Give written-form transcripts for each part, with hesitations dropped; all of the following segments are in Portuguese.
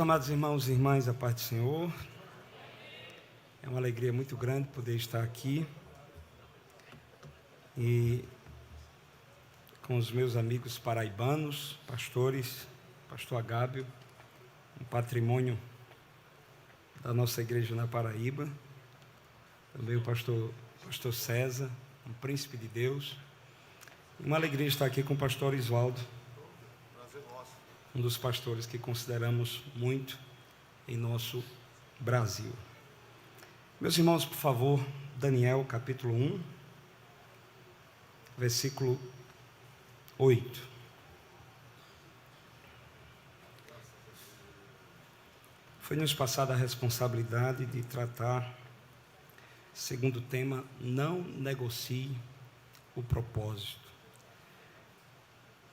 Amados irmãos e irmãs, a paz do Senhor. É uma alegria muito grande poder estar aqui e com os meus amigos paraibanos, pastores, pastor Agábio, um patrimônio da nossa igreja na Paraíba, também o pastor César, um príncipe de Deus. Uma alegria estar aqui com o pastor Oswaldo, um dos pastores que consideramos muito em nosso Brasil. Meus irmãos, por favor, Daniel capítulo 1, versículo 8. Foi-nos passada a responsabilidade de tratar, segundo o tema, não negocie o propósito.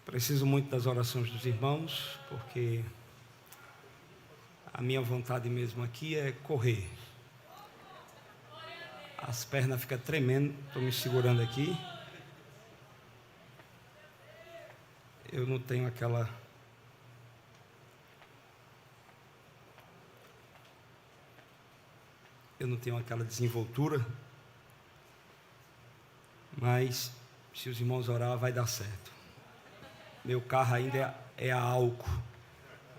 Preciso muito das orações dos irmãos, porque a minha vontade mesmo aqui é correr. As pernas ficam tremendo, estou me segurando aqui. Eu não tenho aquela desenvoltura, mas se os irmãos orar, vai dar certo. Meu carro ainda é a álcool,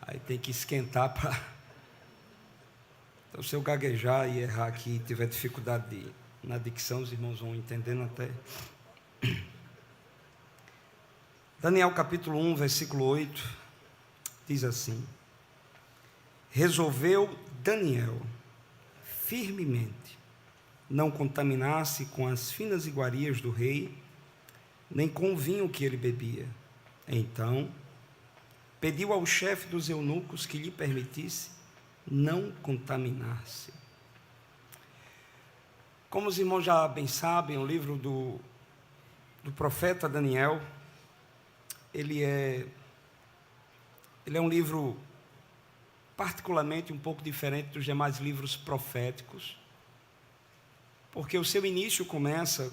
aí tem que esquentar para... Então, se eu gaguejar e errar aqui e tiver dificuldade na dicção, os irmãos vão entendendo até. Daniel capítulo 1, versículo 8, diz assim: resolveu Daniel firmemente não contaminar-se com as finas iguarias do rei, nem com o vinho que ele bebia. Então, pediu ao chefe dos eunucos que lhe permitisse não contaminar-se. Como os irmãos já bem sabem, o livro do profeta Daniel, ele é um livro particularmente um pouco diferente dos demais livros proféticos, porque o seu início começa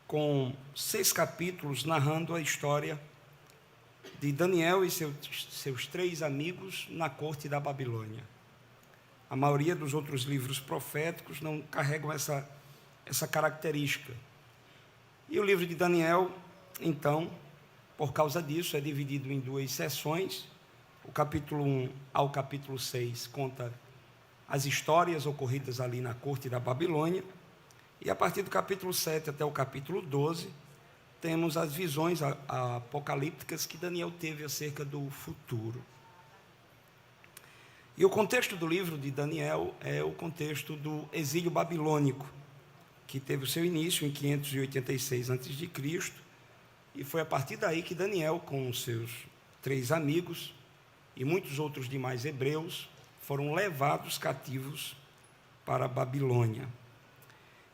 com 6 capítulos narrando a história de Daniel e seus 3 amigos na corte da Babilônia. A maioria dos outros livros proféticos não carregam essa característica. E o livro de Daniel, então, por causa disso, é dividido em 2 seções. O capítulo 1 ao capítulo 6 conta as histórias ocorridas ali na corte da Babilônia, e a partir do capítulo 7 até o capítulo 12, temos as visões apocalípticas que Daniel teve acerca do futuro. E o contexto do livro de Daniel é o contexto do exílio babilônico, que teve o seu início em 586 a.C., e foi a partir daí que Daniel, com os seus 3 amigos e muitos outros demais hebreus, foram levados cativos para a Babilônia.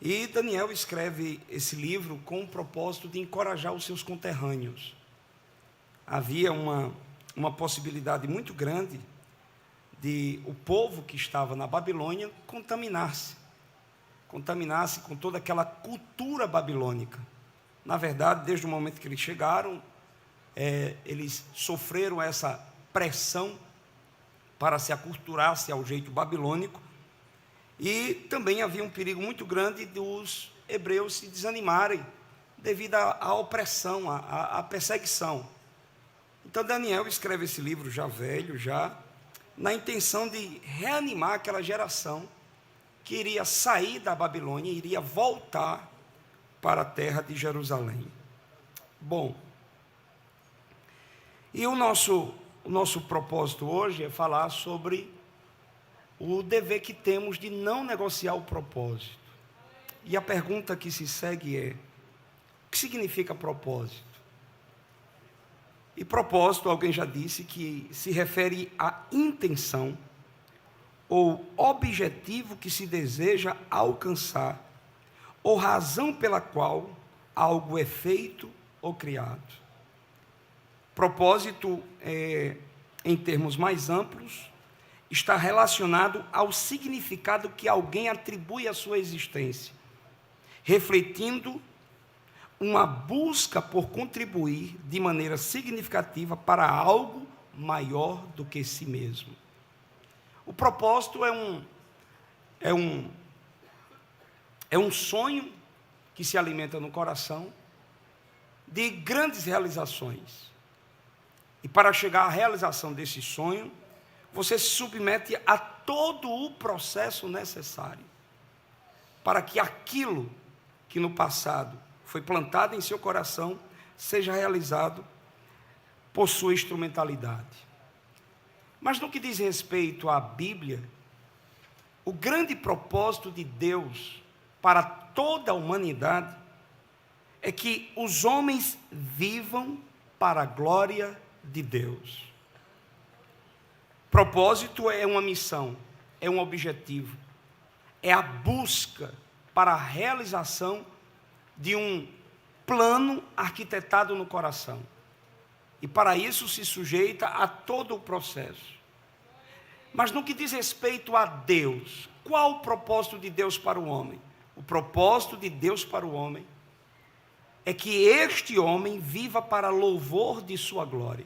E Daniel escreve esse livro com o propósito de encorajar os seus conterrâneos. Havia uma possibilidade muito grande de o povo que estava na Babilônia contaminar-se com toda aquela cultura babilônica. Na verdade, desde o momento que eles chegaram, eles sofreram essa pressão para se aculturar-se ao jeito babilônico. E também havia um perigo muito grande dos hebreus se desanimarem devido à opressão, à perseguição. Então Daniel escreve esse livro já velho, na intenção de reanimar aquela geração que iria sair da Babilônia e iria voltar para a terra de Jerusalém. Bom, e o nosso propósito hoje é falar sobre o dever que temos de não negociar o propósito. E a pergunta que se segue é: o que significa propósito? E propósito, alguém já disse, que se refere à intenção ou objetivo que se deseja alcançar, ou razão pela qual algo é feito ou criado. Propósito, em termos mais amplos, está relacionado ao significado que alguém atribui à sua existência, refletindo uma busca por contribuir de maneira significativa para algo maior do que si mesmo. O propósito é um sonho que se alimenta no coração de grandes realizações. E para chegar à realização desse sonho, você se submete a todo o processo necessário para que aquilo que no passado foi plantado em seu coração seja realizado por sua instrumentalidade. Mas no que diz respeito à Bíblia, o grande propósito de Deus para toda a humanidade é que os homens vivam para a glória de Deus. Propósito é uma missão, é um objetivo, é a busca para a realização de um plano arquitetado no coração. E para isso se sujeita a todo o processo. Mas no que diz respeito a Deus, qual o propósito de Deus para o homem? O propósito de Deus para o homem é que este homem viva para louvor de sua glória.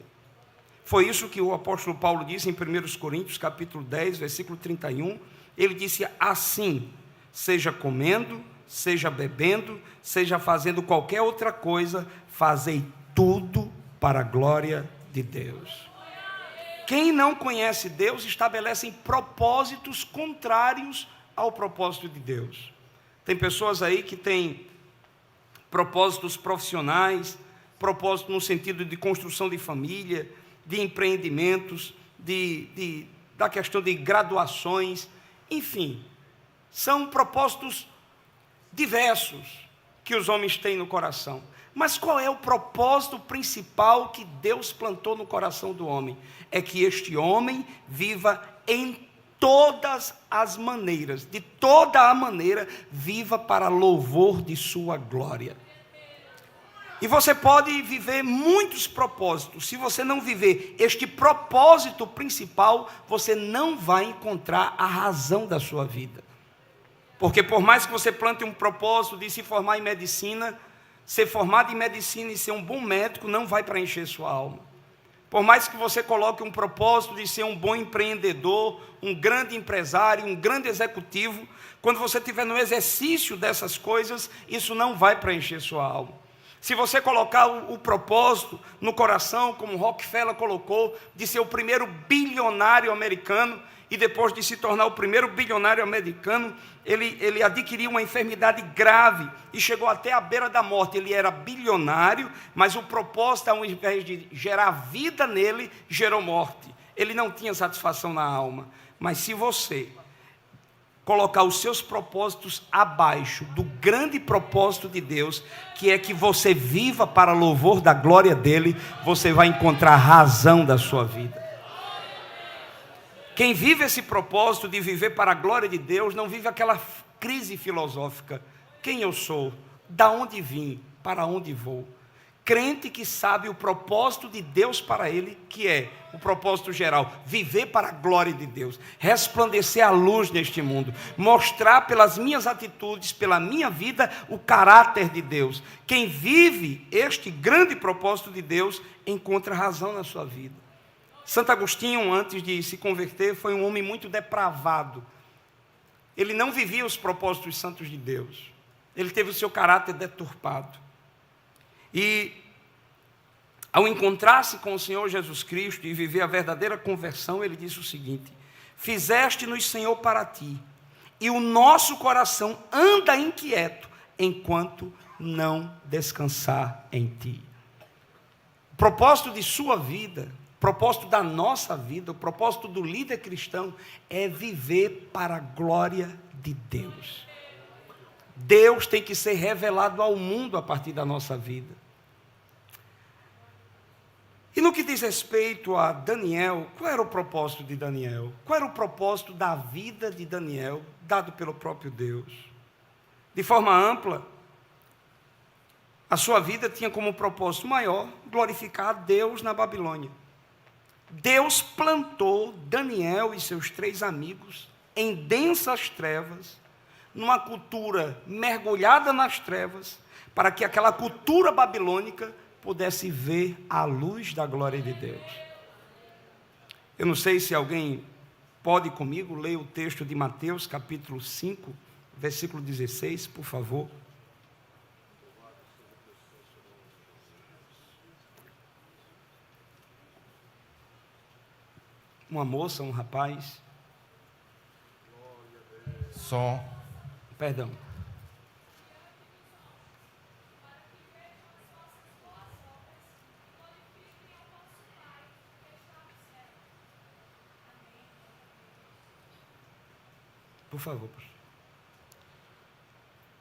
Foi isso que o apóstolo Paulo disse em 1 Coríntios, capítulo 10, versículo 31. Ele disse assim: seja comendo, seja bebendo, seja fazendo qualquer outra coisa, fazei tudo para a glória de Deus. Quem não conhece Deus estabelece propósitos contrários ao propósito de Deus. Tem pessoas aí que têm propósitos profissionais, propósito no sentido de construção de família, de empreendimentos, da questão de graduações, enfim, são propósitos diversos que os homens têm no coração. Mas qual é o propósito principal que Deus plantou no coração do homem? É que este homem viva em todas as maneiras, de toda a maneira, viva para louvor de sua glória. E você pode viver muitos propósitos. Se você não viver este propósito principal, você não vai encontrar a razão da sua vida. Porque por mais que você plante um propósito de se formar em medicina, ser formado em medicina e ser um bom médico não vai preencher sua alma. Por mais que você coloque um propósito de ser um bom empreendedor, um grande empresário, um grande executivo, quando você estiver no exercício dessas coisas, isso não vai preencher sua alma. Se você colocar o propósito no coração, como Rockefeller colocou, de ser o primeiro bilionário americano, e depois de se tornar o primeiro bilionário americano, ele adquiriu uma enfermidade grave e chegou até a beira da morte. Ele era bilionário, mas o propósito, ao invés de gerar vida nele, gerou morte. Ele não tinha satisfação na alma. Mas se você colocar os seus propósitos abaixo do grande propósito de Deus, que é que você viva para louvor da glória dele, você vai encontrar a razão da sua vida. Quem vive esse propósito de viver para a glória de Deus, não vive aquela crise filosófica. Quem eu sou? Da onde vim? Para onde vou? Crente que sabe o propósito de Deus para ele, que é o propósito geral, viver para a glória de Deus, resplandecer a luz neste mundo, mostrar pelas minhas atitudes, pela minha vida, o caráter de Deus. Quem vive este grande propósito de Deus, encontra razão na sua vida. Santo Agostinho, antes de se converter, foi um homem muito depravado. Ele não vivia os propósitos santos de Deus. Ele teve o seu caráter deturpado. E, ao encontrar-se com o Senhor Jesus Cristo e viver a verdadeira conversão, ele disse o seguinte: fizeste-nos, Senhor, para ti, e o nosso coração anda inquieto, enquanto não descansar em ti. O propósito de sua vida, o propósito da nossa vida, o propósito do líder cristão é viver para a glória de Deus. Deus tem que ser revelado ao mundo a partir da nossa vida. E no que diz respeito a Daniel, qual era o propósito de Daniel? Qual era o propósito da vida de Daniel, dado pelo próprio Deus? De forma ampla, a sua vida tinha como propósito maior glorificar a Deus na Babilônia. Deus plantou Daniel e seus 3 amigos em densas trevas, numa cultura mergulhada nas trevas, para que aquela cultura babilônica pudesse ver a luz da glória de Deus. Eu não sei se alguém pode comigo ler o texto de Mateus, capítulo 5, versículo 16, por favor. Uma moça, um rapaz. Som. Perdão. Por favor, pastor.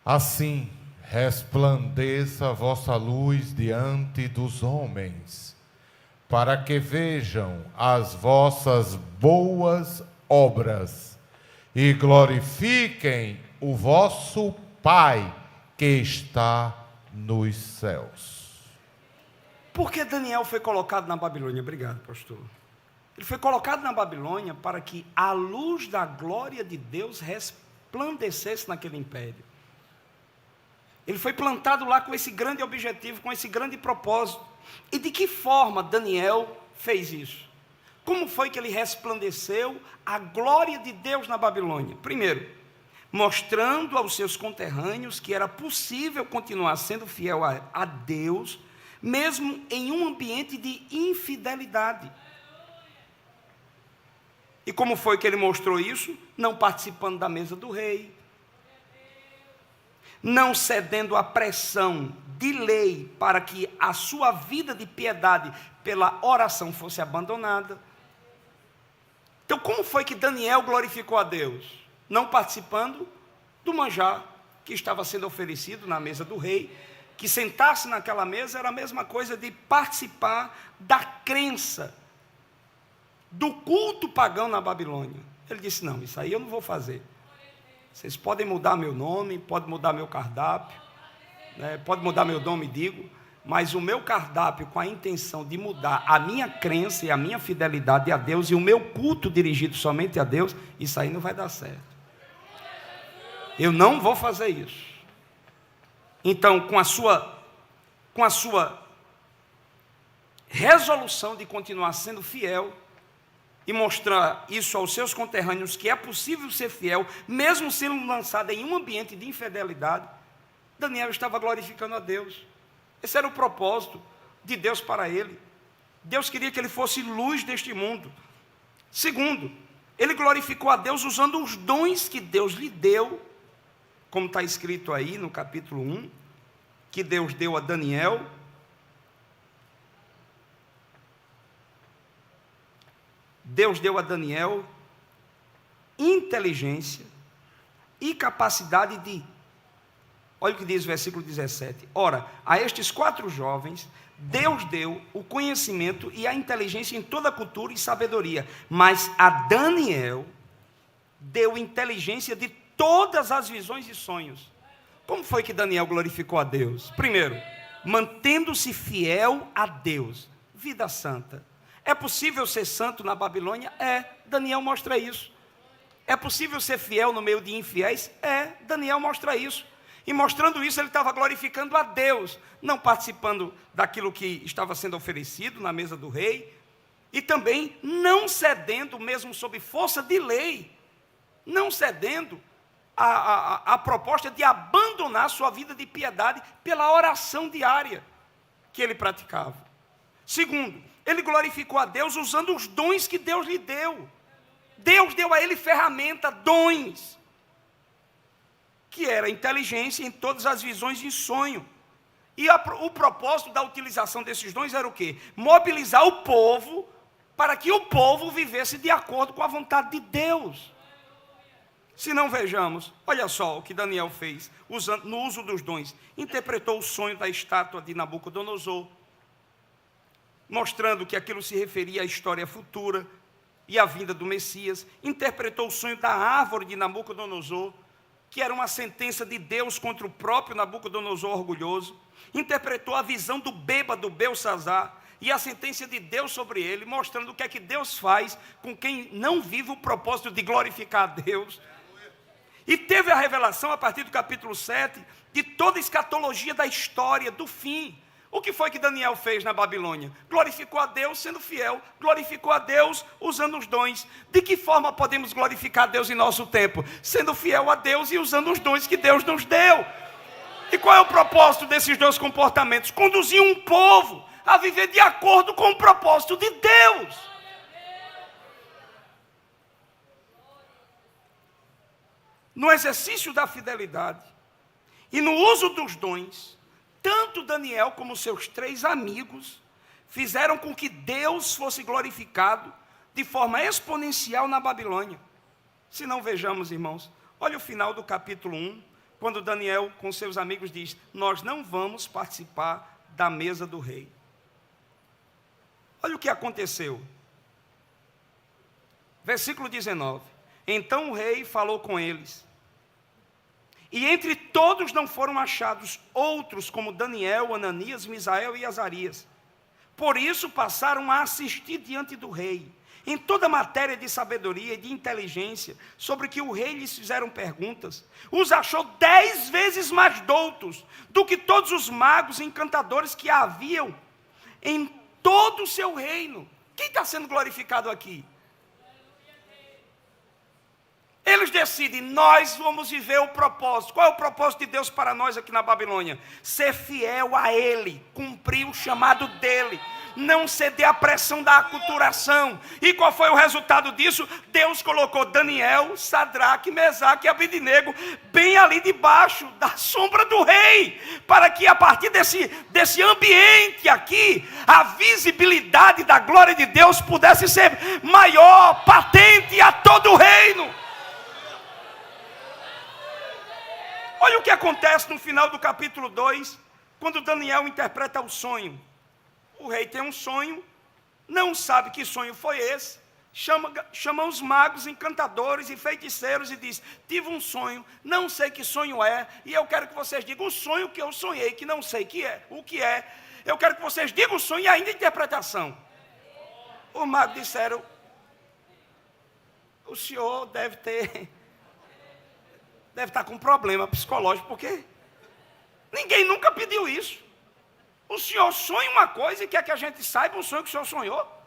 Assim resplandeça a vossa luz diante dos homens, para que vejam as vossas boas obras e glorifiquem o vosso Pai que está nos céus. Por que Daniel foi colocado na Babilônia? Obrigado, pastor. Ele foi colocado na Babilônia para que a luz da glória de Deus resplandecesse naquele império. Ele foi plantado lá com esse grande objetivo, com esse grande propósito. E de que forma Daniel fez isso? Como foi que ele resplandeceu a glória de Deus na Babilônia? Primeiro, mostrando aos seus conterrâneos que era possível continuar sendo fiel a Deus, mesmo em um ambiente de infidelidade. E como foi que ele mostrou isso? Não participando da mesa do rei, não cedendo à pressão de lei para que a sua vida de piedade pela oração fosse abandonada. Então, como foi que Daniel glorificou a Deus? Não participando do manjar que estava sendo oferecido na mesa do rei, que sentar-se naquela mesa era a mesma coisa de participar da crença, do culto pagão na Babilônia. Ele disse, não, isso aí eu não vou fazer. Vocês podem mudar meu nome, podem mudar meu cardápio, né, podem mudar meu nome, digo, mas o meu cardápio com a intenção de mudar a minha crença e a minha fidelidade a Deus e o meu culto dirigido somente a Deus, isso aí não vai dar certo. Eu não vou fazer isso. Então, com a sua resolução de continuar sendo fiel, e mostrar isso aos seus conterrâneos, que é possível ser fiel, mesmo sendo lançado em um ambiente de infidelidade, Daniel estava glorificando a Deus. Esse era o propósito de Deus para ele. Deus queria que ele fosse luz deste mundo. Segundo, ele glorificou a Deus usando os dons que Deus lhe deu, como está escrito aí no capítulo 1, que Deus deu a Daniel. Deus deu a Daniel inteligência e capacidade de... Olha o que diz o versículo 17. Ora, a estes 4 jovens, Deus deu o conhecimento e a inteligência em toda a cultura e sabedoria. Mas a Daniel deu inteligência de todas as visões e sonhos. Como foi que Daniel glorificou a Deus? Primeiro, mantendo-se fiel a Deus. Vida santa. É possível ser santo na Babilônia? É, Daniel mostra isso. É possível ser fiel no meio de infiéis? É, Daniel mostra isso. E mostrando isso, ele estava glorificando a Deus, não participando daquilo que estava sendo oferecido na mesa do rei, e também não cedendo, mesmo sob força de lei, não cedendo a proposta de abandonar sua vida de piedade pela oração diária que ele praticava. Segundo, ele glorificou a Deus usando os dons que Deus lhe deu. Deus deu a ele ferramenta, dons, que era inteligência em todas as visões e sonho. E o propósito da utilização desses dons era o quê? Mobilizar o povo para que o povo vivesse de acordo com a vontade de Deus. Se não, vejamos, olha só o que Daniel fez no uso dos dons. Interpretou o sonho da estátua de Nabucodonosor, mostrando que aquilo se referia à história futura e à vinda do Messias. Interpretou o sonho da árvore de Nabucodonosor, que era uma sentença de Deus contra o próprio Nabucodonosor orgulhoso. Interpretou a visão do bêbado Belsazar e a sentença de Deus sobre ele, mostrando o que é que Deus faz com quem não vive o propósito de glorificar a Deus. E teve a revelação, a partir do capítulo 7, de toda a escatologia da história, do fim. O que foi que Daniel fez na Babilônia? Glorificou a Deus sendo fiel, glorificou a Deus usando os dons. De que forma podemos glorificar a Deus em nosso tempo? Sendo fiel a Deus e usando os dons que Deus nos deu. E qual é o propósito desses dois comportamentos? Conduzir um povo a viver de acordo com o propósito de Deus. No exercício da fidelidade e no uso dos dons, tanto Daniel como seus 3 amigos fizeram com que Deus fosse glorificado de forma exponencial na Babilônia. Se não, vejamos, irmãos, olha o final do capítulo 1, quando Daniel com seus amigos diz: nós não vamos participar da mesa do rei. Olha o que aconteceu. Versículo 19. Então o rei falou com eles, e entre todos não foram achados outros como Daniel, Ananias, Misael e Azarias. Por isso passaram a assistir diante do rei, em toda matéria de sabedoria e de inteligência, sobre que o rei lhes fizeram perguntas. Os achou 10 vezes mais doutos do que todos os magos e encantadores que haviam em todo o seu reino. Quem está sendo glorificado aqui? Eles decidem: nós vamos viver o propósito. Qual é o propósito de Deus para nós aqui na Babilônia? Ser fiel a Ele, cumprir o chamado dEle, não ceder à pressão da aculturação. E qual foi o resultado disso? Deus colocou Daniel, Sadraque, Mesaque e Abednego bem ali debaixo da sombra do rei, para que a partir desse ambiente aqui, a visibilidade da glória de Deus pudesse ser maior, patente a todo o reino. Olha o que acontece no final do capítulo 2, quando Daniel interpreta o sonho. O rei tem um sonho, não sabe que sonho foi esse, chama os magos, encantadores e feiticeiros e diz: tive um sonho, não sei que sonho é, e eu quero que vocês digam o sonho que eu sonhei, que não sei o que é. Eu quero que vocês digam o sonho e ainda a interpretação. Os magos disseram: o senhor deve estar com um problema psicológico, porque ninguém nunca pediu isso. O senhor sonha uma coisa e quer que a gente saiba o sonho que o senhor sonhou.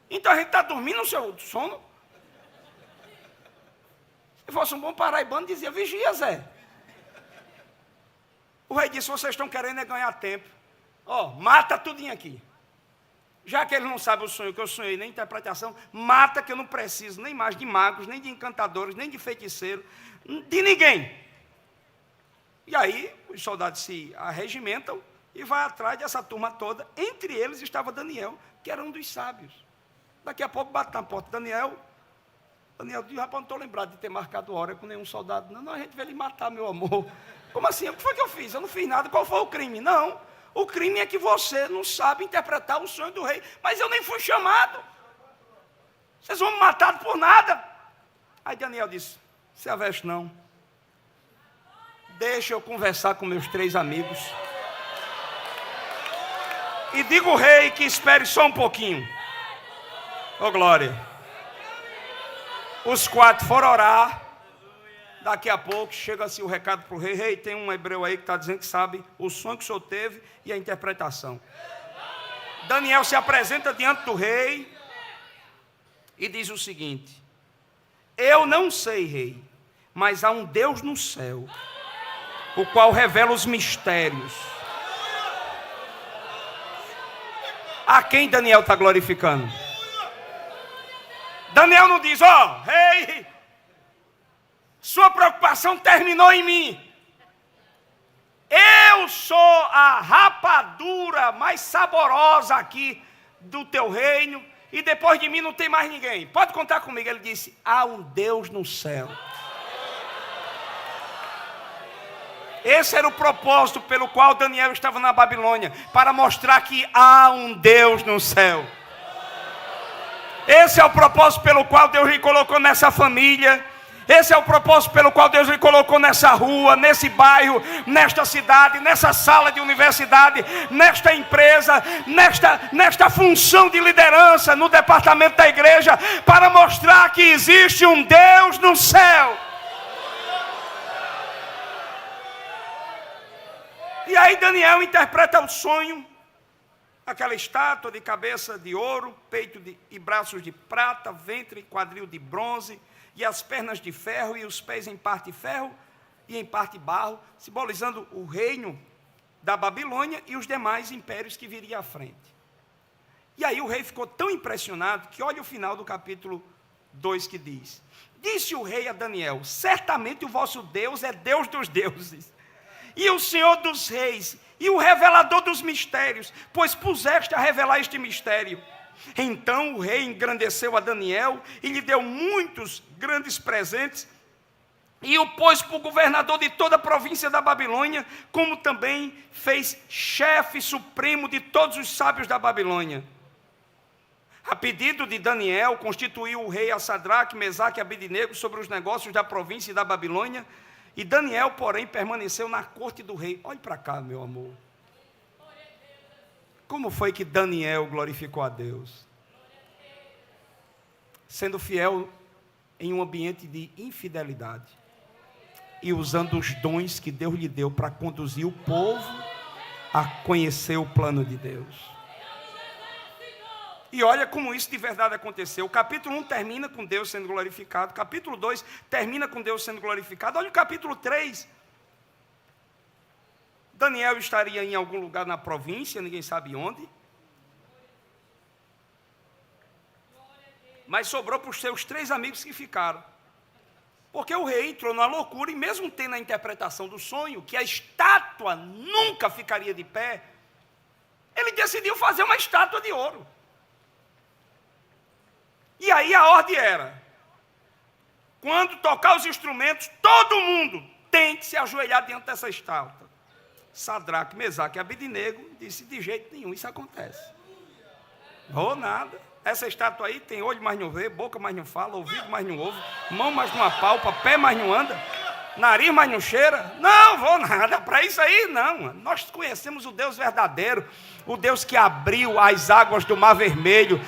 Então a gente está dormindo no seu sono. Se fosse um bom paraibano, dizia: vigia, Zé. O rei disse: vocês estão querendo é ganhar tempo. Mata tudinho aqui. Já que ele não sabe o sonho que eu sonhei, nem interpretação, mata, que eu não preciso nem mais de magos, nem de encantadores, nem de feiticeiros, de ninguém. E aí os soldados se arregimentam e vai atrás dessa turma toda. Entre eles estava Daniel, que era um dos sábios. Daqui a pouco bate na porta. Daniel diz: rapaz, não estou lembrado de ter marcado hora com nenhum soldado. Não, a gente veio lhe matar, meu amor. Como assim? O que foi que eu fiz? Eu não fiz nada. Qual foi o crime? Não, o crime é que você não sabe interpretar o sonho do rei. Mas eu nem fui chamado. Vocês vão me matar por nada. Aí Daniel disse: se aveste não. Deixa eu conversar com meus 3 amigos. E diga ao rei que espere só um pouquinho. Ô glória. Os 4 foram orar. Daqui a pouco chega-se o recado para o rei: rei, tem um hebreu aí que está dizendo que sabe o sonho que o senhor teve e a interpretação. Daniel se apresenta diante do rei e diz o seguinte: eu não sei, rei, mas há um Deus no céu, o qual revela os mistérios. A quem Daniel está glorificando? Daniel não diz: rei, sua preocupação terminou em mim. Eu sou a rapadura mais saborosa aqui do teu reino, e depois de mim não tem mais ninguém. Pode contar comigo. Ele disse: há um Deus no céu. Esse era o propósito pelo qual Daniel estava na Babilônia, para mostrar que há um Deus no céu. Esse é o propósito pelo qual Deus lhe colocou nessa família. Esse é o propósito pelo qual Deus lhe colocou nessa rua, nesse bairro, nesta cidade, nessa sala de universidade, nesta empresa, nesta função de liderança no departamento da igreja, para mostrar que existe um Deus no céu. E aí Daniel interpreta o sonho aquela estátua de cabeça de ouro, peito e braços de prata, ventre e quadril de bronze, e as pernas de ferro, e os pés em parte ferro e em parte barro, simbolizando o reino da Babilônia e os demais impérios que viriam à frente. E aí o rei ficou tão impressionado que olha o final do capítulo 2 que diz: disse o rei a Daniel: certamente o vosso Deus é Deus dos deuses, e o Senhor dos reis, e o revelador dos mistérios, pois puseste a revelar este mistério. Então o rei engrandeceu a Daniel e lhe deu muitos grandes presentes, e o pôs por governador de toda a província da Babilônia, como também fez chefe supremo de todos os sábios da Babilônia. A pedido de Daniel, constituiu o rei a Sadraque, Mesaque e Abednego sobre os negócios da província e da Babilônia, e Daniel, porém, permaneceu na corte do rei. Olhe para cá, meu amor. Como foi que Daniel glorificou a Deus? Sendo fiel em um ambiente de infidelidade e usando os dons que Deus lhe deu para conduzir o povo a conhecer o plano de Deus. E olha como isso de verdade aconteceu. O capítulo 1 termina com Deus sendo glorificado. O capítulo 2 termina com Deus sendo glorificado. Olha o capítulo 3. Daniel estaria em algum lugar na província, ninguém sabe onde. Mas sobrou para os seus 3 amigos que ficaram. Porque o rei entrou na loucura, e mesmo tendo a interpretação do sonho, que a estátua nunca ficaria de pé, ele decidiu fazer uma estátua de ouro. E aí a ordem era: quando tocar os instrumentos, todo mundo tem que se ajoelhar diante dessa estátua. Sadraque, Mesaque e Abednego disse: de jeito nenhum isso acontece. Ou nada. Essa estátua aí tem olho, mas não vê, boca, mas não fala, ouvido, mas não ouve, mão, mas não apalpa, pé, mas não anda, nariz, mas não cheira. Não vou nada, para isso aí não. Nós conhecemos o Deus verdadeiro, o Deus que abriu as águas do Mar Vermelho,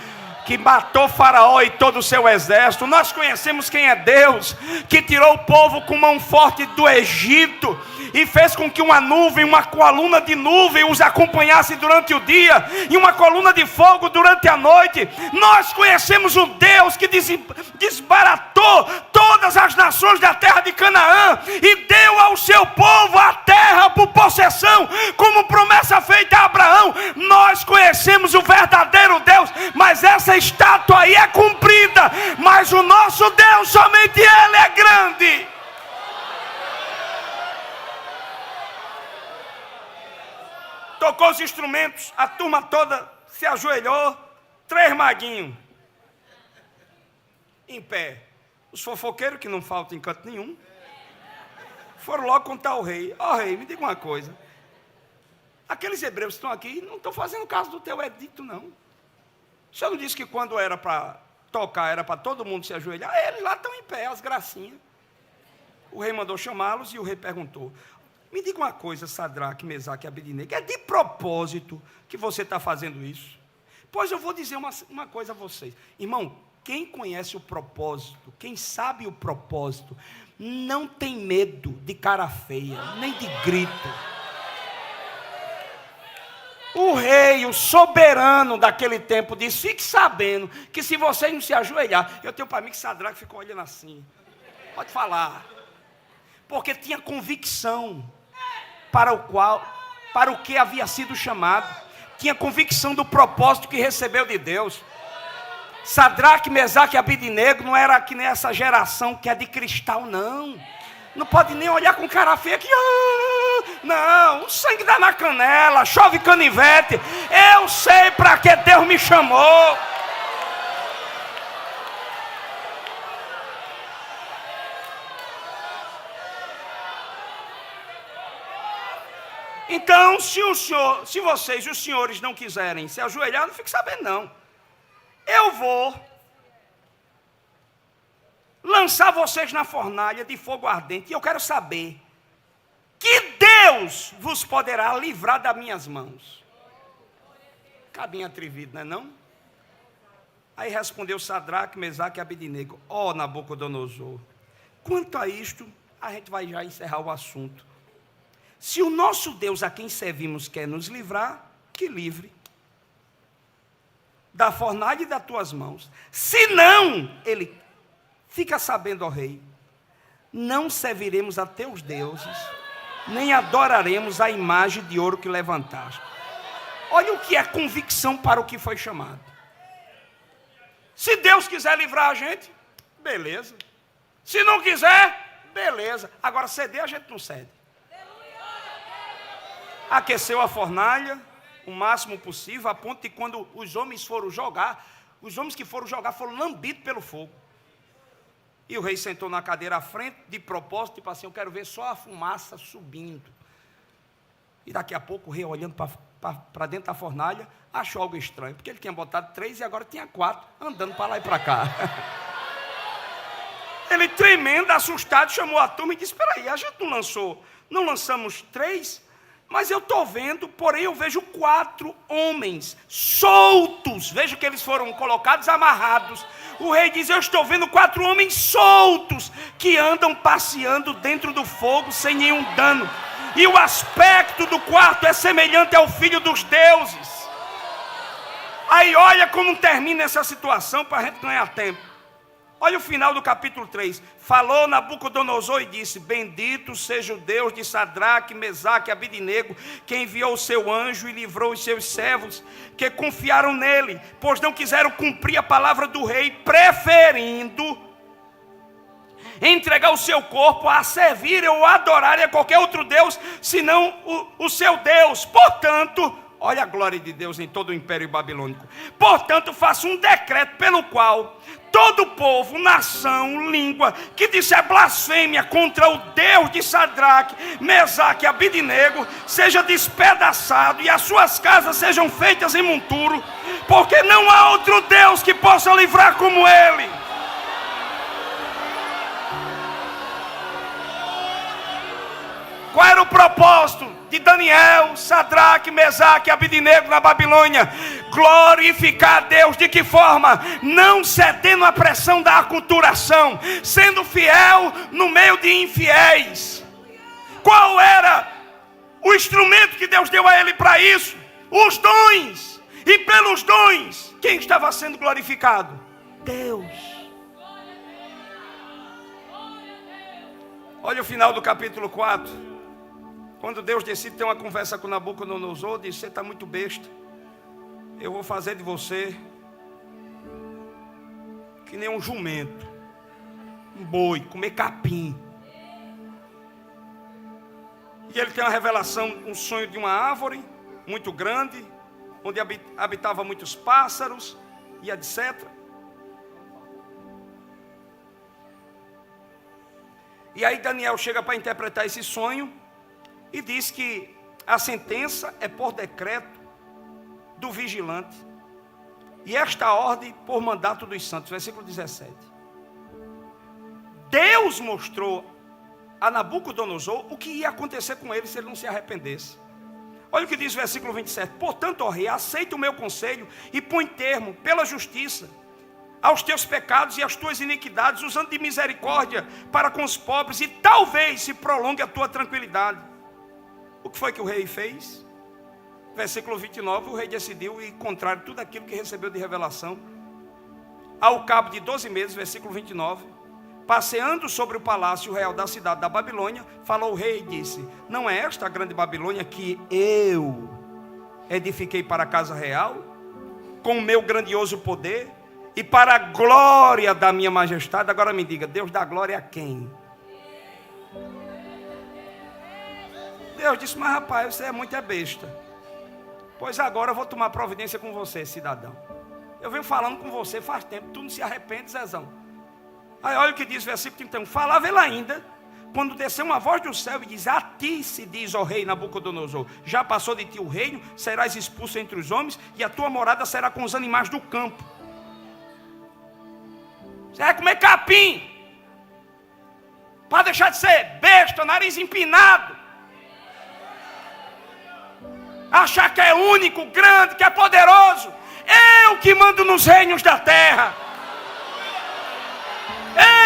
que matou Faraó e todo o seu exército. Nós conhecemos quem é Deus, que tirou o povo com mão forte do Egito e fez com que uma nuvem, uma coluna de nuvem os acompanhasse durante o dia e uma coluna de fogo durante a noite. Nós conhecemos o Deus que desbaratou todas as nações da terra de Canaã e deu ao seu povo a terra por possessão, como promessa feita a Abraão. Nós conhecemos o verdadeiro Deus, mas essa estátua aí é cumprida, mas o nosso Deus, somente Ele é grande. Tocou os instrumentos, a turma toda se ajoelhou, 3 maguinhos em pé. Os fofoqueiros, que não faltam em canto nenhum, foram logo contar ao rei: ó rei, me diga uma coisa, aqueles hebreus que estão aqui não estão fazendo caso do teu edito não. O senhor não disse que quando era para tocar, era para todo mundo se ajoelhar? Eles lá estão em pé, as gracinhas. O rei mandou chamá-los e o rei perguntou: me diga uma coisa, Sadraque, Mesaque e Abednego, é de propósito que você está fazendo isso? Pois eu vou dizer uma coisa a vocês. Irmão, quem conhece o propósito, quem sabe o propósito, não tem medo de cara feia, nem de grito. O rei, o soberano daquele tempo, disse: fique sabendo que se vocês não se ajoelhar, eu tenho para mim que Sadraque ficou olhando assim, pode falar, porque tinha convicção para o que havia sido chamado, tinha convicção do propósito que recebeu de Deus. Sadraque, Mesaque e Abednego não era que nem essa geração que é de cristal, não. Não pode nem olhar com cara feia aqui. Não, o sangue dá na canela, chove canivete. Eu sei para que Deus me chamou. Então, se vocês, os senhores, não quiserem se ajoelhar, não fique sabendo não. Eu vou lançar vocês na fornalha de fogo ardente, e eu quero saber que Deus vos poderá livrar das minhas mãos. Cabinho atrevido, não é não? Aí respondeu Sadraque, Mesaque e Abednego: ó Nabucodonosor, quanto a isto, a gente vai já encerrar o assunto. Se o nosso Deus a quem servimos quer nos livrar, que livre. da fornalha e das tuas mãos. Se não, ele, fica sabendo, ó rei, não serviremos a teus deuses, nem adoraremos a imagem de ouro que levantaste. Olha o que é convicção para o que foi chamado. Se Deus quiser livrar a gente, beleza. Se não quiser, beleza. Agora ceder a gente não cede. Aqueceu a fornalha o máximo possível, a ponto de quando os homens foram jogar, os homens que foram jogar foram lambidos pelo fogo. E o rei sentou na cadeira à frente, de propósito, tipo assim, eu quero ver só a fumaça subindo. E daqui a pouco o rei, olhando para dentro da fornalha, achou algo estranho, porque ele tinha botado 3 e agora tinha 4, andando para lá e para cá. Ele, tremendo, assustado, chamou a turma e disse, espera aí, a gente não lançamos 3, mas eu estou vendo, porém eu vejo 4 homens soltos. Veja que eles foram colocados amarrados. O rei diz, eu estou vendo 4 homens soltos, que andam passeando dentro do fogo, sem nenhum dano. E o aspecto do quarto é semelhante ao filho dos deuses. Aí olha como termina essa situação, para a gente ganhar tempo. Olha o final do capítulo 3. Falou Nabucodonosor e disse, bendito seja o Deus de Sadraque, Mesaque e Abidinego, que enviou o seu anjo e livrou os seus servos, que confiaram nele, pois não quiseram cumprir a palavra do rei, preferindo entregar o seu corpo a servir ou adorar a qualquer outro Deus, senão o seu Deus. Portanto, olha a glória de Deus em todo o Império Babilônico. Portanto, faça um decreto pelo qual todo povo, nação, língua, que disser blasfêmia contra o Deus de Sadraque, Mesaque e Abidinego, seja despedaçado e as suas casas sejam feitas em monturo, porque não há outro Deus que possa livrar como ele. Qual era o propósito de Daniel, Sadraque, Mesaque e Abidinego na Babilônia? Glorificar a Deus. De que forma? Não cedendo à pressão da aculturação, sendo fiel no meio de infiéis. Qual era o instrumento que Deus deu a ele para isso? Os dons. E pelos dons, quem estava sendo glorificado? Deus. Olha o final do capítulo 4. Quando Deus decide ter uma conversa com Nabucodonosor, diz, você está muito besta. Eu vou fazer de você que nem um jumento, um boi, comer capim. E ele tem uma revelação, um sonho de uma árvore muito grande, onde habitavam muitos pássaros e etc. E aí Daniel chega para interpretar esse sonho e diz que a sentença é por decreto do vigilante, e esta ordem por mandato dos santos. Versículo 17. Deus mostrou a Nabucodonosor o que ia acontecer com ele se ele não se arrependesse. Olha o que diz o versículo 27. Portanto, ó rei, aceita o meu conselho e põe termo pela justiça aos teus pecados e às tuas iniquidades, usando de misericórdia para com os pobres, e talvez se prolongue a tua tranquilidade. O que foi que o rei fez? Versículo 29, o rei decidiu ir contrário a tudo aquilo que recebeu de revelação. Ao cabo de 12 meses, versículo 29, passeando sobre o palácio real da cidade da Babilônia, falou o rei e disse, não é esta a grande Babilônia que eu edifiquei para a casa real, com o meu grandioso poder, e para a glória da minha majestade? Agora me diga, Deus dá glória a quem? Deus disse, mas rapaz, você é muito besta. Pois agora eu vou tomar providência com você, cidadão. Eu venho falando com você faz tempo, tu não se arrepende, Zezão. Aí olha o que diz o versículo 31. Falava ele ainda, quando desceu uma voz do céu e diz, a ti se diz, ó rei Nabucodonosor, já passou de ti o reino, serás expulso entre os homens, e a tua morada será com os animais do campo. Você vai comer capim, para deixar de ser besta, nariz empinado, achar que é único, grande, que é poderoso. Eu que mando nos reinos da terra,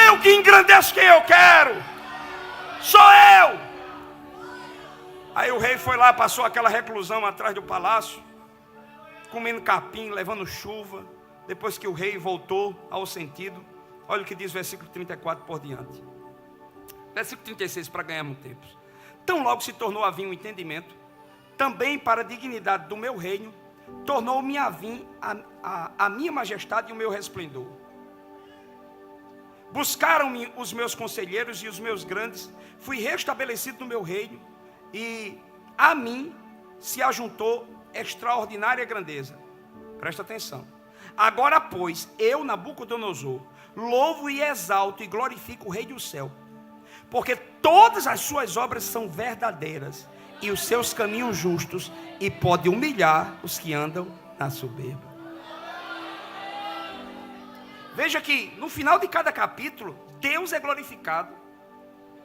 eu que engrandeço quem eu quero, sou eu. Aí o rei foi lá, passou aquela reclusão atrás do palácio, comendo capim, levando chuva, depois que o rei voltou ao sentido. Olha o que diz o versículo 34 por diante. Versículo 36, para ganharmos tempo. Tão logo se tornou a vir o entendimento, também para a dignidade do meu reino, tornou-me a vir a minha majestade e o meu resplendor. Buscaram-me os meus conselheiros e os meus grandes, fui restabelecido no meu reino, e a mim se ajuntou extraordinária grandeza. Presta atenção. Agora, pois, eu, Nabucodonosor, louvo e exalto e glorifico o Rei do céu, porque todas as suas obras são verdadeiras, e os seus caminhos justos, e pode humilhar os que andam na soberba. Veja que no final de cada capítulo, Deus é glorificado,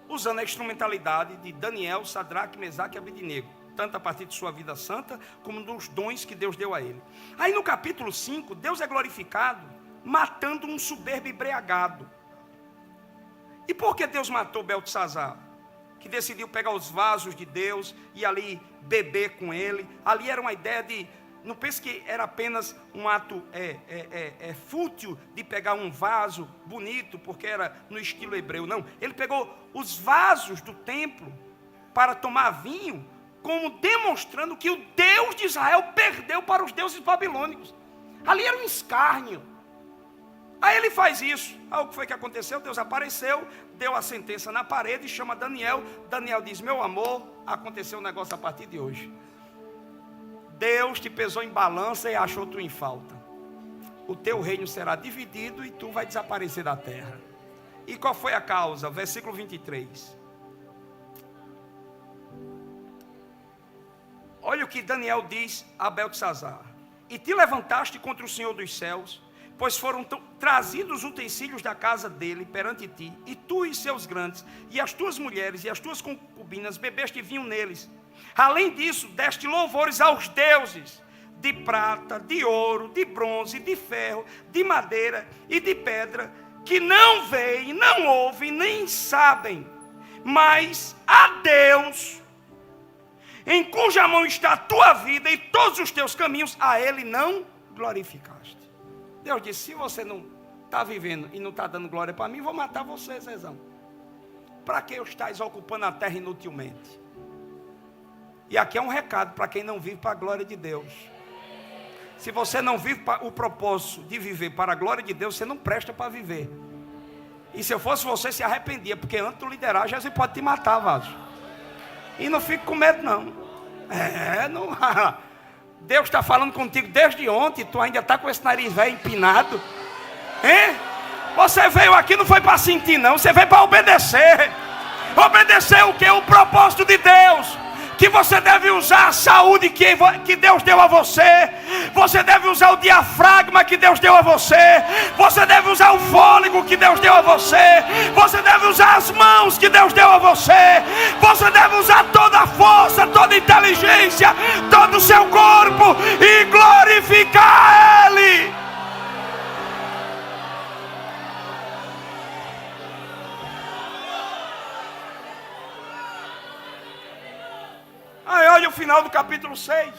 usando a instrumentalidade de Daniel, Sadraque, Mesaque e Abednego, tanto a partir de sua vida santa, como dos dons que Deus deu a ele. Aí no capítulo 5, Deus é glorificado, matando um soberbo embriagado. E por que Deus matou Beltesazar? Que decidiu pegar os vasos de Deus e ali beber com ele. Ali era uma ideia de, não pense que era apenas um ato fútil de pegar um vaso bonito, porque era no estilo hebreu. Não, ele pegou os vasos do templo para tomar vinho, como demonstrando que o Deus de Israel perdeu para os deuses babilônicos. Ali era um escárnio. Aí ele faz isso. Aí o que foi que aconteceu? Deus apareceu, deu a sentença na parede e chama Daniel. Daniel diz: meu amor, aconteceu um negócio a partir de hoje. Deus te pesou em balança e achou tu em falta. O teu reino será dividido e tu vai desaparecer da terra. E qual foi a causa? Versículo 23. Olha o que Daniel diz a Beltesazar: e te levantaste contra o Senhor dos céus, pois foram trazidos utensílios da casa dele perante ti, e tu e seus grandes, e as tuas mulheres e as tuas concubinas bebeste vinho neles. Além disso, deste louvores aos deuses de prata, de ouro, de bronze, de ferro, de madeira e de pedra, que não veem, não ouvem, nem sabem, mas a Deus, em cuja mão está a tua vida e todos os teus caminhos, a Ele não glorificaste. Deus disse: se você não está vivendo e não está dando glória para mim, vou matar você, Zezão. Para que estás ocupando a terra inutilmente? E aqui é um recado para quem não vive para a glória de Deus. Se você não vive o propósito de viver para a glória de Deus, você não presta para viver. E se eu fosse você, se arrependia, porque antes de tu liderar, Jesus pode te matar, vaso. E não fique com medo, não. Não. Deus está falando contigo desde ontem, tu ainda está com esse nariz velho empinado. Hein? Você veio aqui não foi para sentir, não, você veio para obedecer. Obedecer o que? O propósito de Deus. Que você deve usar a saúde que Deus deu a você. Você deve usar o diafragma que Deus deu a você. Você deve usar o fôlego que Deus deu a você. Você deve usar as mãos que Deus deu a você. Você deve usar toda a força, toda a inteligência, todo o seu corpo e glorificar Ele. Aí olha o final do capítulo 6.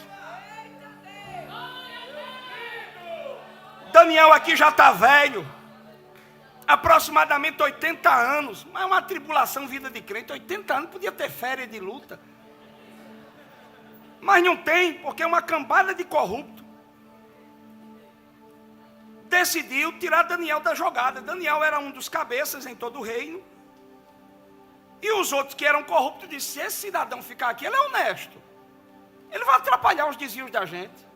Daniel aqui já está velho, aproximadamente 80 anos, mas é uma tribulação vida de crente. 80 anos, podia ter férias de luta, mas não tem, porque uma cambada de corrupto decidiu tirar Daniel da jogada. Daniel era um dos cabeças em todo o reino, e os outros que eram corruptos disseram: se esse cidadão ficar aqui, ele é honesto, ele vai atrapalhar os desvios da gente.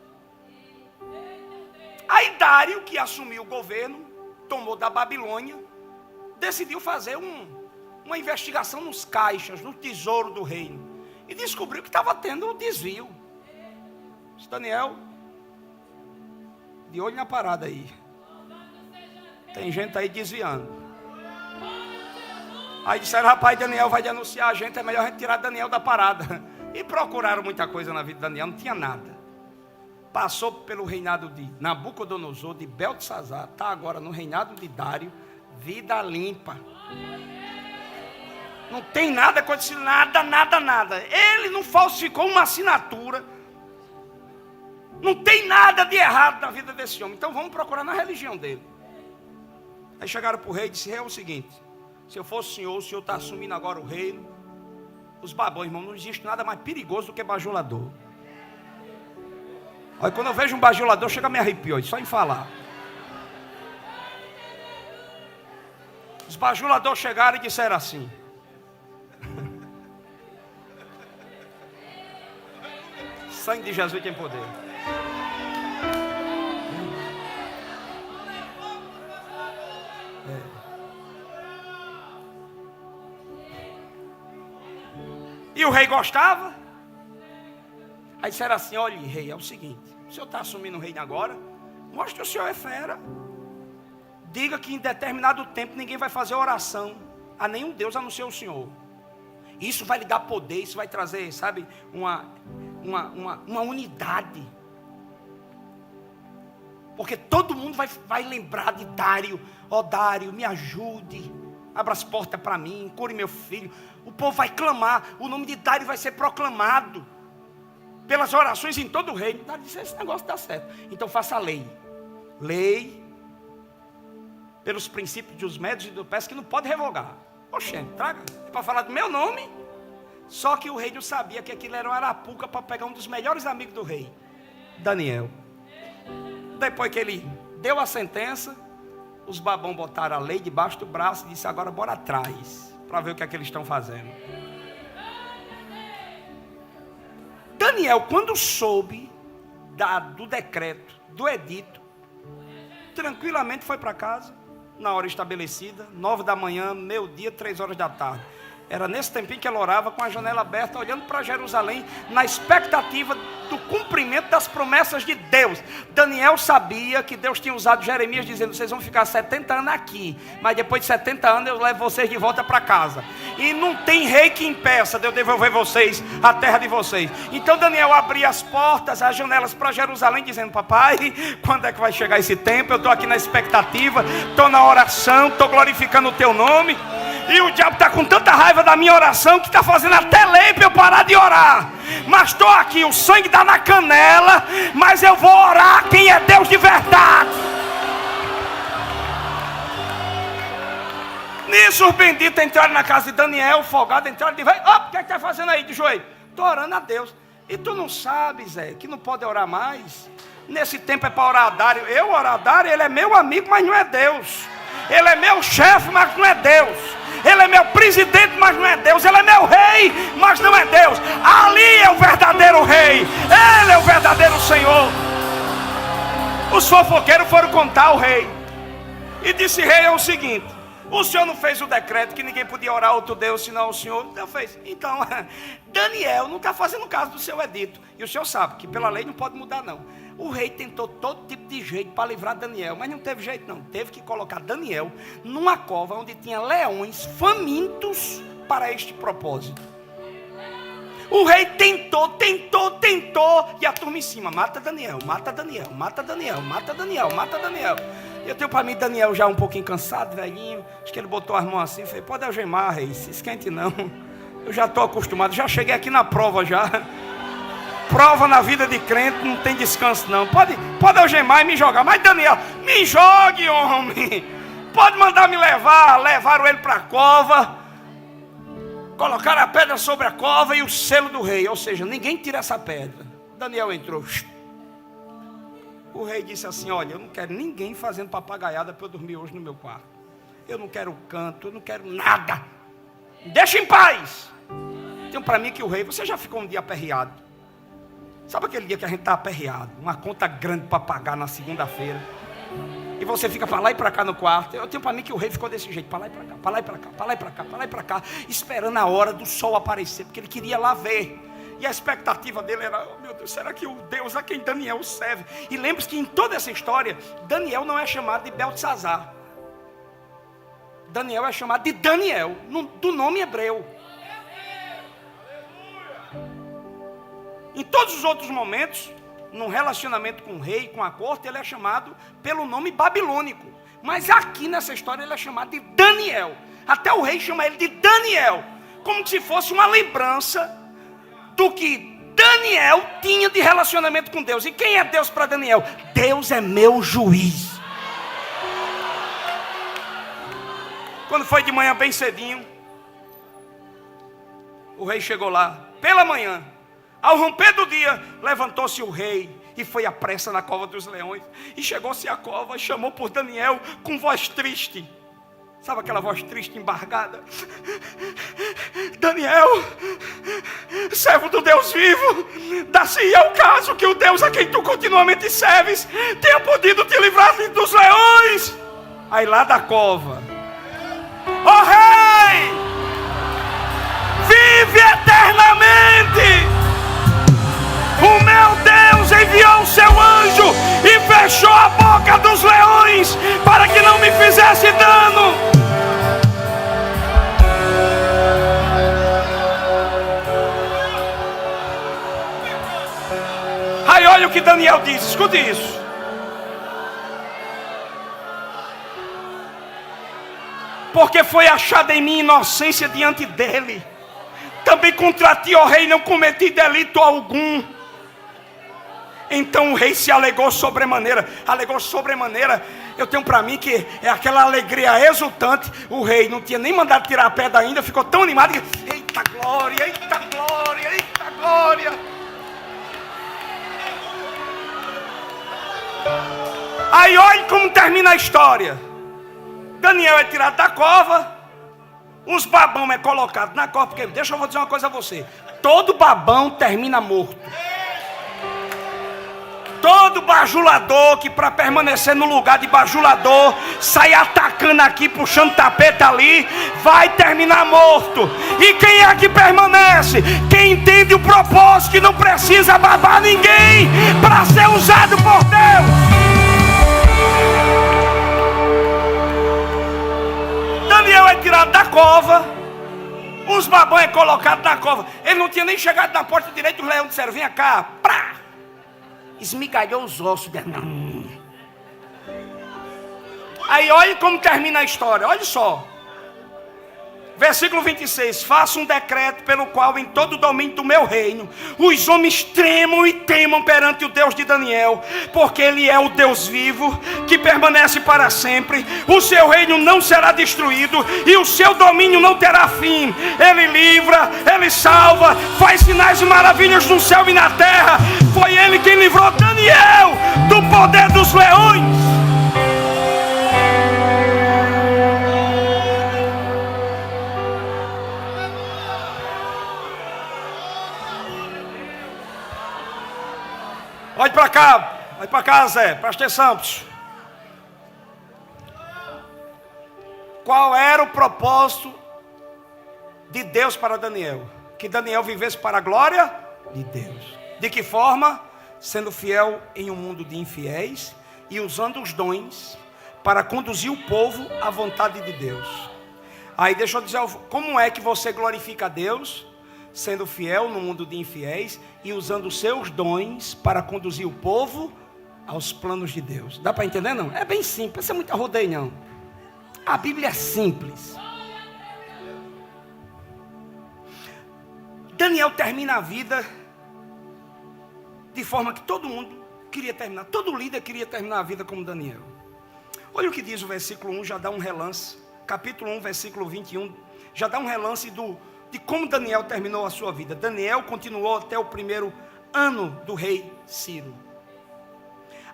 Aí Dário, que assumiu o governo, tomou da Babilônia, decidiu fazer uma investigação nos caixas, no tesouro do reino, e descobriu que estava tendo um desvio. Disse: Daniel, de olho na parada aí, tem gente aí desviando. Aí disseram: rapaz, Daniel vai denunciar a gente, é melhor a gente tirar Daniel da parada. E procuraram muita coisa na vida de Daniel, não tinha nada. Passou pelo reinado de Nabucodonosor, de Beltesazar, está agora no reinado de Dário, vida limpa. Não tem nada acontecido, nada. Ele não falsificou uma assinatura. Não tem nada de errado na vida desse homem. Então vamos procurar na religião dele. Aí chegaram para o rei e disse: rei, é o seguinte, se eu fosse o senhor está assumindo agora o reino. Os babões, irmão, não existe nada mais perigoso do que bajulador. Olha, quando eu vejo um bajulador, chega a me arrepiar, só em falar. Os bajuladores chegaram e disseram assim: sangue de Jesus tem poder. E o rei gostava. Aí disseram assim: olha, rei, é o seguinte, o senhor está assumindo o reino agora, mostre que o senhor é fera. Diga que em determinado tempo ninguém vai fazer oração a nenhum Deus a não ser o senhor. Isso vai lhe dar poder, isso vai trazer, sabe, uma unidade. Porque todo mundo vai lembrar de Dário. Ó Dário, me ajude, abra as portas para mim, cure meu filho. O povo vai clamar, o nome de Dário vai ser proclamado pelas orações em todo o reino. Dário disse: esse negócio dá certo, então faça a lei. Lei pelos princípios dos médios e do pés que não pode revogar. Oxê, traga para falar do meu nome. Só que o rei não sabia que aquilo era uma arapuca para pegar um dos melhores amigos do rei, Daniel. Depois que ele deu a sentença, os babão botaram a lei debaixo do braço e disse: agora bora atrás, para ver o que é que eles estão fazendo. Daniel, quando soube do decreto, do edito, tranquilamente foi para casa, na hora estabelecida, 9 da manhã, meio-dia, 3 horas da tarde. Era nesse tempinho que ela orava com a janela aberta, olhando para Jerusalém, na expectativa do cumprimento das promessas de Deus. Daniel sabia que Deus tinha usado Jeremias dizendo: vocês vão ficar 70 anos aqui, mas depois de 70 anos eu levo vocês de volta para casa. E não tem rei que impeça de eu devolver vocês à terra de vocês. Então Daniel abria as portas, as janelas para Jerusalém, dizendo: papai, quando é que vai chegar esse tempo? Eu estou aqui na expectativa, estou na oração, estou glorificando o teu nome. E o diabo está com tanta raiva da minha oração que está fazendo até lei para eu parar de orar. Mas estou aqui, o sangue está na canela, mas eu vou orar quem é Deus de verdade. Nisso os benditos entraram na casa de Daniel, folgado, entraram e disseram: o que está fazendo aí de joelho? Estou orando a Deus. E tu não sabes, Zé, que não pode orar mais? Nesse tempo é para orar a Dário. Eu orar a Dário, ele é meu amigo, mas não é Deus. Ele é meu chefe, mas não é Deus. Ele é meu presidente, mas não é Deus. Ele é meu rei, mas não é Deus. Ali é o verdadeiro rei. Ele é o verdadeiro Senhor. Os fofoqueiros foram contar ao rei e disse: rei, é o seguinte, o senhor não fez o decreto que ninguém podia orar a outro Deus senão o senhor? Não fez. Então Daniel não está fazendo caso do seu edito. E o senhor sabe que pela lei não pode mudar não. O rei tentou todo tipo de jeito para livrar Daniel, mas não teve jeito não. Teve que colocar Daniel numa cova onde tinha leões famintos para este propósito. O rei tentou, e a turma em cima: mata Daniel, mata Daniel, mata Daniel, mata Daniel, mata Daniel. Eu tenho para mim Daniel já um pouquinho cansado, velhinho. Acho que ele botou as mãos assim e falei: pode algemar, rei, se esquente não. Eu já estou acostumado, já cheguei aqui na prova já. Prova na vida de crente não tem descanso não. Pode algemar e me jogar. Mas Daniel, me jogue, homem. Pode mandar me levar. Levaram ele para a cova, colocaram a pedra sobre a cova e o selo do rei. Ou seja, ninguém tira essa pedra. Daniel entrou. O rei disse assim: olha, eu não quero ninguém fazendo papagaiada para eu dormir hoje no meu quarto. Eu não quero canto, eu não quero nada. Deixa em paz. Então para mim que o rei, você já ficou um dia aperreado. Sabe aquele dia que a gente está aperreado, uma conta grande para pagar na segunda-feira, e você fica para lá e para cá no quarto? Eu tenho para mim que o rei ficou desse jeito, para lá e para cá, para lá e para cá, para lá e para cá, para lá e para cá, esperando a hora do sol aparecer, porque ele queria lá ver. E a expectativa dele era: oh meu Deus, será que o Deus a quem Daniel serve? E lembre-se que em toda essa história, Daniel não é chamado de Beltesazar. Daniel é chamado de Daniel, do nome hebreu. Em todos os outros momentos, num relacionamento com o rei, com a corte, ele é chamado pelo nome babilônico. Mas aqui nessa história ele é chamado de Daniel. Até o rei chama ele de Daniel, como se fosse uma lembrança do que Daniel tinha de relacionamento com Deus. E quem é Deus para Daniel? Deus é meu juiz. Quando foi de manhã bem cedinho, o rei chegou lá, pela manhã. Ao romper do dia, levantou-se o rei e foi à pressa na cova dos leões. E chegou-se à cova, chamou por Daniel com voz triste. Sabe aquela voz triste, embargada? Daniel, servo do Deus vivo, dá-se ao caso que o Deus a quem tu continuamente serves tenha podido te livrar dos leões. Aí lá da cova: ó rei, vive eternamente. O meu Deus enviou o seu anjo e fechou a boca dos leões para que não me fizesse dano. Aí olha o que Daniel diz, escute isso. Porque foi achada em mim inocência diante dele. Também contra ti, ó rei, não cometi delito algum. Então o rei se alegrou sobremaneira. Eu tenho para mim que é aquela alegria exultante. O rei não tinha nem mandado tirar a pedra ainda, ficou tão animado que, eita glória, eita glória, eita glória. Aí olha como termina a história. Daniel é tirado da cova, os babão é colocado na cova, porque deixa eu vou dizer uma coisa a você: todo babão termina morto. Todo bajulador que para permanecer no lugar de bajulador sai atacando aqui, puxando tapete ali, vai terminar morto. E quem é que permanece? Quem entende o propósito, que não precisa babar ninguém para ser usado por Deus. Daniel é tirado da cova, os babão é colocado na cova. Ele não tinha nem chegado na porta direita, os leões disseram: venha cá, prá! Esmigalhou os ossos dela. Aí olha como termina a história. Olha só, versículo 26: faça um decreto pelo qual em todo o domínio do meu reino os homens tremam e temam perante o Deus de Daniel, porque ele é o Deus vivo que permanece para sempre. O seu reino não será destruído e o seu domínio não terá fim. Ele livra, ele salva, faz sinais e maravilhas no céu e na terra. Foi ele quem livrou Daniel do poder dos leões. Olha para cá, Zé, presta atenção. Qual era o propósito de Deus para Daniel? Que Daniel vivesse para a glória de Deus. De que forma? Sendo fiel em um mundo de infiéis e usando os dons para conduzir o povo à vontade de Deus. Aí deixa eu dizer, como é que você glorifica a Deus? Sendo fiel no mundo de infiéis e usando os seus dons para conduzir o povo aos planos de Deus. Dá para entender, não? É bem simples, não é muito arrodeio, não. A Bíblia é simples. Daniel termina a vida de forma que todo mundo queria terminar. Todo líder queria terminar a vida como Daniel. Olha o que diz o versículo 1, já dá um relance. Capítulo 1, versículo 21, já dá um relance de como Daniel terminou a sua vida. Daniel continuou até o primeiro ano do rei Ciro.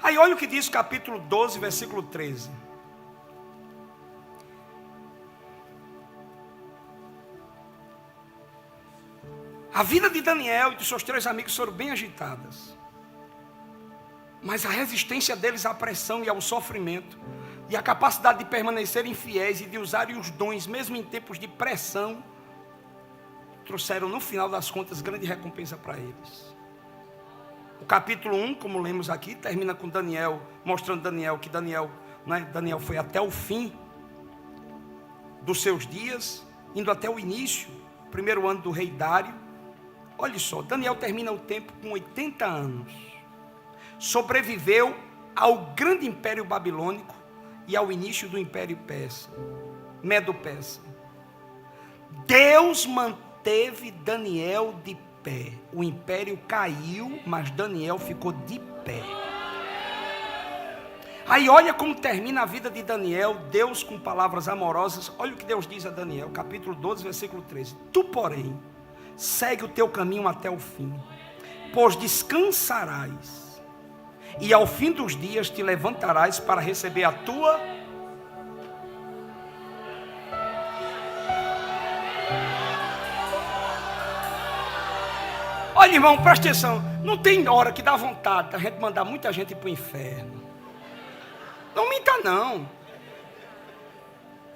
Aí olha o que diz o capítulo 12, versículo 13. A vida de Daniel e de seus 3 amigos foram bem agitadas. Mas a resistência deles à pressão e ao sofrimento, e a capacidade de permanecerem fiéis e de usarem os dons, mesmo em tempos de pressão, trouxeram no final das contas grande recompensa para eles. O capítulo 1, como lemos aqui, termina com Daniel, mostrando que Daniel foi até o fim dos seus dias, indo até o início, primeiro ano do rei Dário. Olha só, Daniel termina o tempo com 80 anos. Sobreviveu ao grande império babilônico e ao início do império persa, Medo-Persa. Deus manteve Daniel de pé. O império caiu, mas Daniel ficou de pé. Aí olha como termina a vida de Daniel, Deus com palavras amorosas. Olha o que Deus diz a Daniel, capítulo 12, versículo 13. Tu, porém, segue o teu caminho até o fim, pois descansarás, e ao fim dos dias te levantarás para receber a tua... Olha, irmão, presta atenção. Não tem hora que dá vontade da gente mandar muita gente para o inferno. Não minta, não.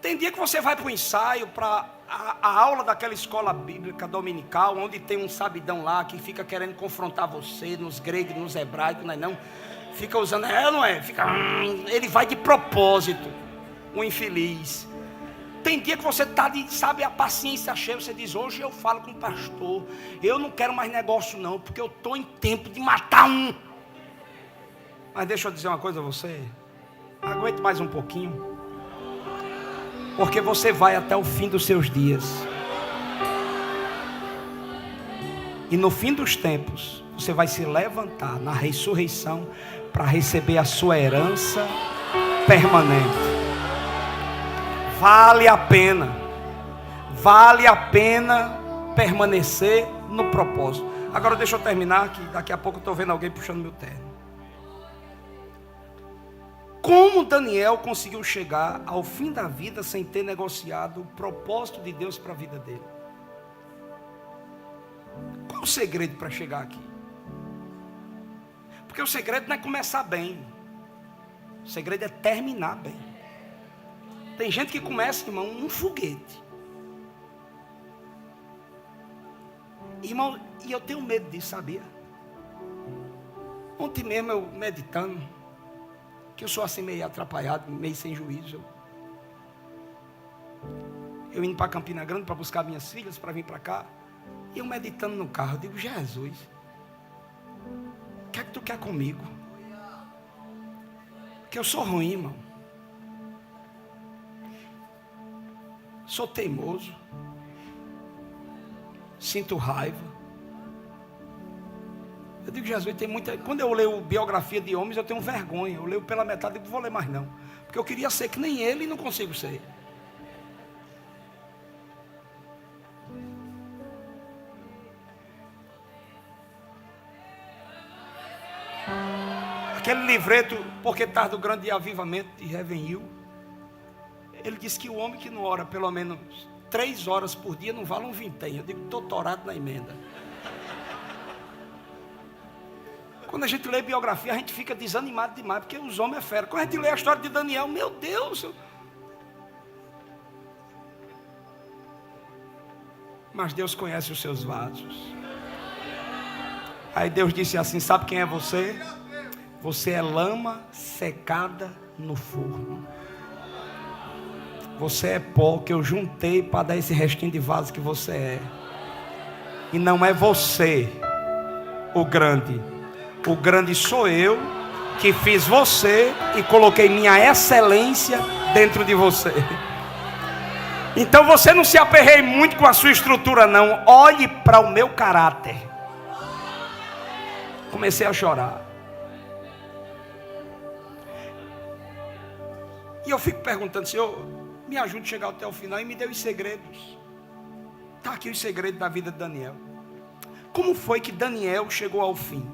Tem dia que você vai para o ensaio, para a aula daquela escola bíblica dominical, onde tem um sabidão lá que fica querendo confrontar você nos gregos, nos hebraicos, não é não? Fica usando, não é? Fica, ele vai de propósito, o infeliz. Tem dia que você está, sabe, a paciência cheia, você diz, hoje eu falo com o pastor, eu não quero mais negócio não, porque eu estou em tempo de matar um. Mas deixa eu dizer uma coisa a você, aguente mais um pouquinho, porque você vai até o fim dos seus dias, e no fim dos tempos, você vai se levantar na ressurreição, para receber a sua herança permanente. Vale a pena permanecer no propósito. Agora deixa eu terminar, que daqui a pouco eu estou vendo alguém puxando meu terno. Como Daniel conseguiu chegar ao fim da vida sem ter negociado o propósito de Deus para a vida dele? Qual o segredo para chegar aqui? Porque o segredo não é começar bem, o segredo é terminar bem. Tem gente que começa, irmão, um foguete. Irmão, e eu tenho medo disso, sabia? Ontem mesmo eu meditando, que eu sou assim meio atrapalhado, meio sem juízo. Eu indo para Campina Grande para buscar minhas filhas, para vir para cá. E eu meditando no carro, eu digo, Jesus, o que é que tu quer comigo? Porque eu sou ruim, irmão. Sou teimoso, sinto raiva. Eu digo, Jesus, tem muita... Quando eu leio biografia de homens, eu tenho vergonha. Eu leio pela metade e digo, vou ler mais não. Porque eu queria ser que nem ele e não consigo ser. Aquele livreto, Porque Tarda o Grande Avivamento, de Revenil, ele disse que o homem que não ora pelo menos 3 horas por dia não vale um vintém. Eu digo, estou torado na emenda. Quando a gente lê biografia, a gente fica desanimado demais, porque os homens é fera. Quando a gente lê a história de Daniel, meu Deus. Mas Deus conhece os seus vasos. Aí Deus disse assim, sabe quem é você? Você é lama secada no forno. Você é pó que eu juntei para dar esse restinho de vaso que você é. E não é você o grande. O grande sou eu que fiz você e coloquei minha excelência dentro de você. Então você não se aperreie muito com a sua estrutura não. Olhe para o meu caráter. Comecei a chorar. E eu fico perguntando, Senhor, me ajude a chegar até o final e me dê os segredos. Está aqui os segredos da vida de Daniel. Como foi que Daniel chegou ao fim?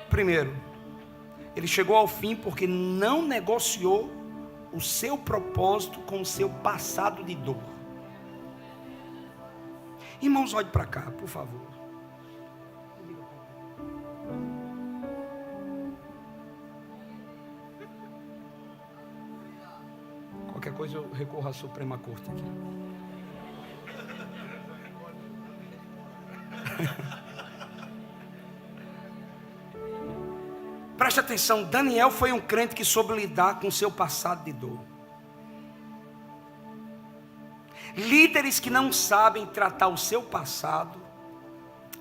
Primeiro, ele chegou ao fim porque não negociou o seu propósito com o seu passado de dor. Irmãos, olhe para cá, por favor. Qualquer coisa eu recorro à Suprema Corte aqui. Preste atenção, Daniel foi um crente que soube lidar com seu passado de dor. Líderes que não sabem tratar o seu passado,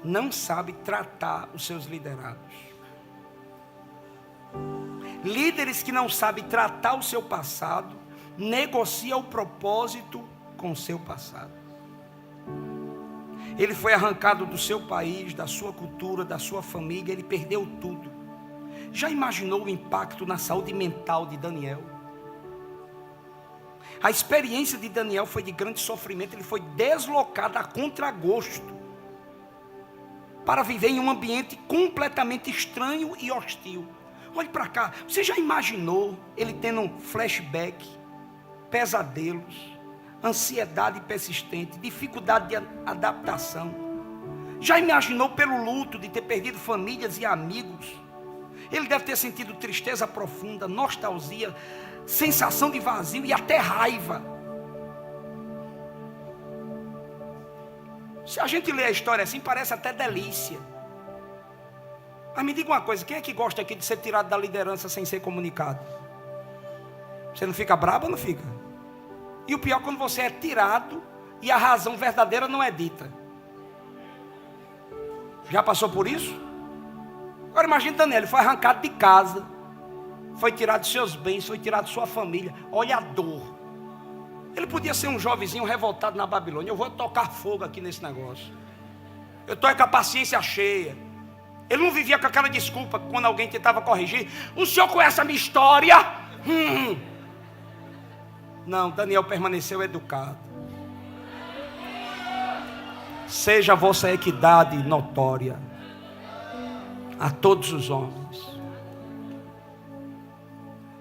não sabem tratar os seus liderados. Líderes que não sabem tratar o seu passado, negociam o propósito com o seu passado. Ele foi arrancado do seu país, da sua cultura, da sua família. Ele perdeu tudo. Já imaginou o impacto na saúde mental de Daniel? A experiência de Daniel foi de grande sofrimento. Ele foi deslocado a contragosto para viver em um ambiente completamente estranho e hostil. Olhe para cá, você já imaginou ele tendo um flashback, pesadelos, ansiedade persistente, dificuldade de adaptação? Já imaginou pelo luto de ter perdido famílias e amigos? Ele deve ter sentido tristeza profunda, nostalgia, sensação de vazio e até raiva. Se a gente lê a história assim, parece até delícia. Mas me diga uma coisa, quem é que gosta aqui de ser tirado da liderança sem ser comunicado? Você não fica bravo ou não fica? E o pior, quando você é tirado e a razão verdadeira não é dita. Já passou por isso? Agora imagine Daniel, ele foi arrancado de casa, foi tirado de seus bens, foi tirado de sua família. Olha a dor. Ele podia ser um jovenzinho revoltado na Babilônia. Eu vou tocar fogo aqui nesse negócio. Eu estou com a paciência cheia. Ele não vivia com aquela desculpa quando alguém tentava corrigir. O senhor conhece a minha história? Não, Daniel permaneceu educado. Seja a vossa equidade notória a todos os homens.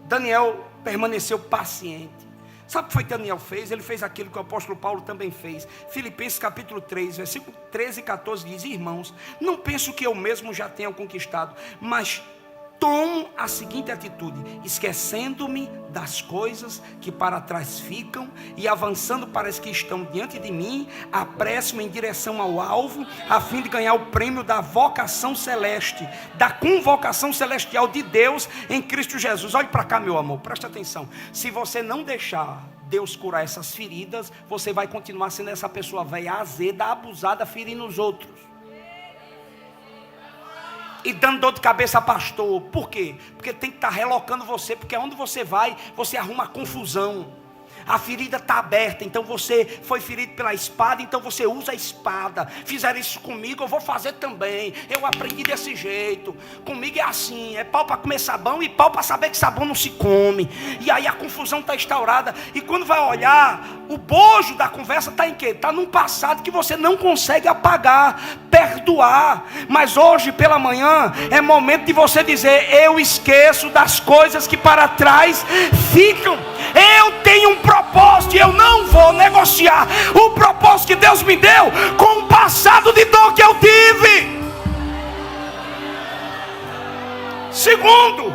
Daniel permaneceu paciente. Sabe o que foi que Daniel fez? Ele fez aquilo que o apóstolo Paulo também fez. Filipenses capítulo 3, versículo 13 e 14 diz: irmãos, não penso que eu mesmo já tenha conquistado, mas tomo a seguinte atitude: esquecendo-me das coisas que para trás ficam e avançando para as que estão diante de mim, apresso-me em direção ao alvo, a fim de ganhar o prêmio da vocação celeste, da convocação celestial de Deus em Cristo Jesus. Olhe para cá, meu amor, presta atenção. Se você não deixar Deus curar essas feridas, você vai continuar sendo essa pessoa velha, azeda, abusada, ferindo os outros e dando dor de cabeça a pastor. Por quê? Porque tem que estar relocando você, porque onde você vai, você arruma confusão. A ferida está aberta, então você foi ferido pela espada, então você usa a espada. Fizeram isso comigo, eu vou fazer também. Eu aprendi desse jeito. Comigo é assim, é pau para comer sabão e pau para saber que sabão não se come. E aí a confusão está instaurada. E quando vai olhar, o bojo da conversa está em quê? Está num passado que você não consegue apagar, perdoar. Mas hoje pela manhã é momento de você dizer: eu esqueço das coisas que para trás ficam. Eu tenho um propósito e eu não vou negociar o propósito que Deus me deu com o passado de dor que eu tive. Segundo,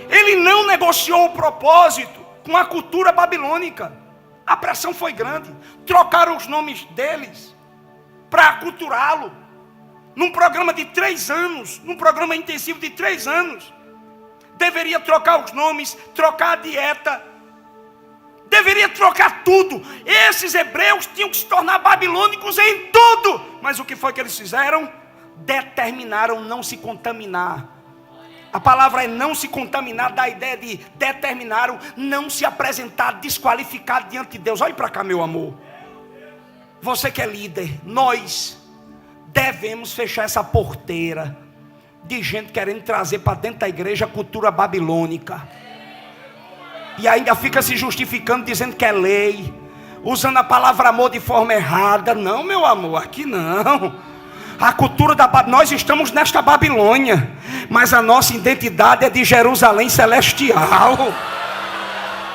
ele não negociou o propósito com a cultura babilônica. A pressão foi grande. Trocaram os nomes deles para aculturá-lo. Num programa de 3 anos, num programa intensivo de 3 anos, deveria trocar os nomes, trocar a dieta, deveria trocar tudo. Esses hebreus tinham que se tornar babilônicos em tudo. Mas o que foi que eles fizeram? Determinaram não se contaminar. A palavra é não se contaminar, dá a ideia de determinaram não se apresentar desqualificado diante de Deus. Olhe para cá, meu amor. Você que é líder, nós devemos fechar essa porteira de gente querendo trazer para dentro da igreja a cultura babilônica. E ainda fica se justificando, dizendo que é lei, usando a palavra amor de forma errada. Não, meu amor, aqui não. A cultura da Babilônia, nós estamos nesta Babilônia, mas a nossa identidade é de Jerusalém celestial.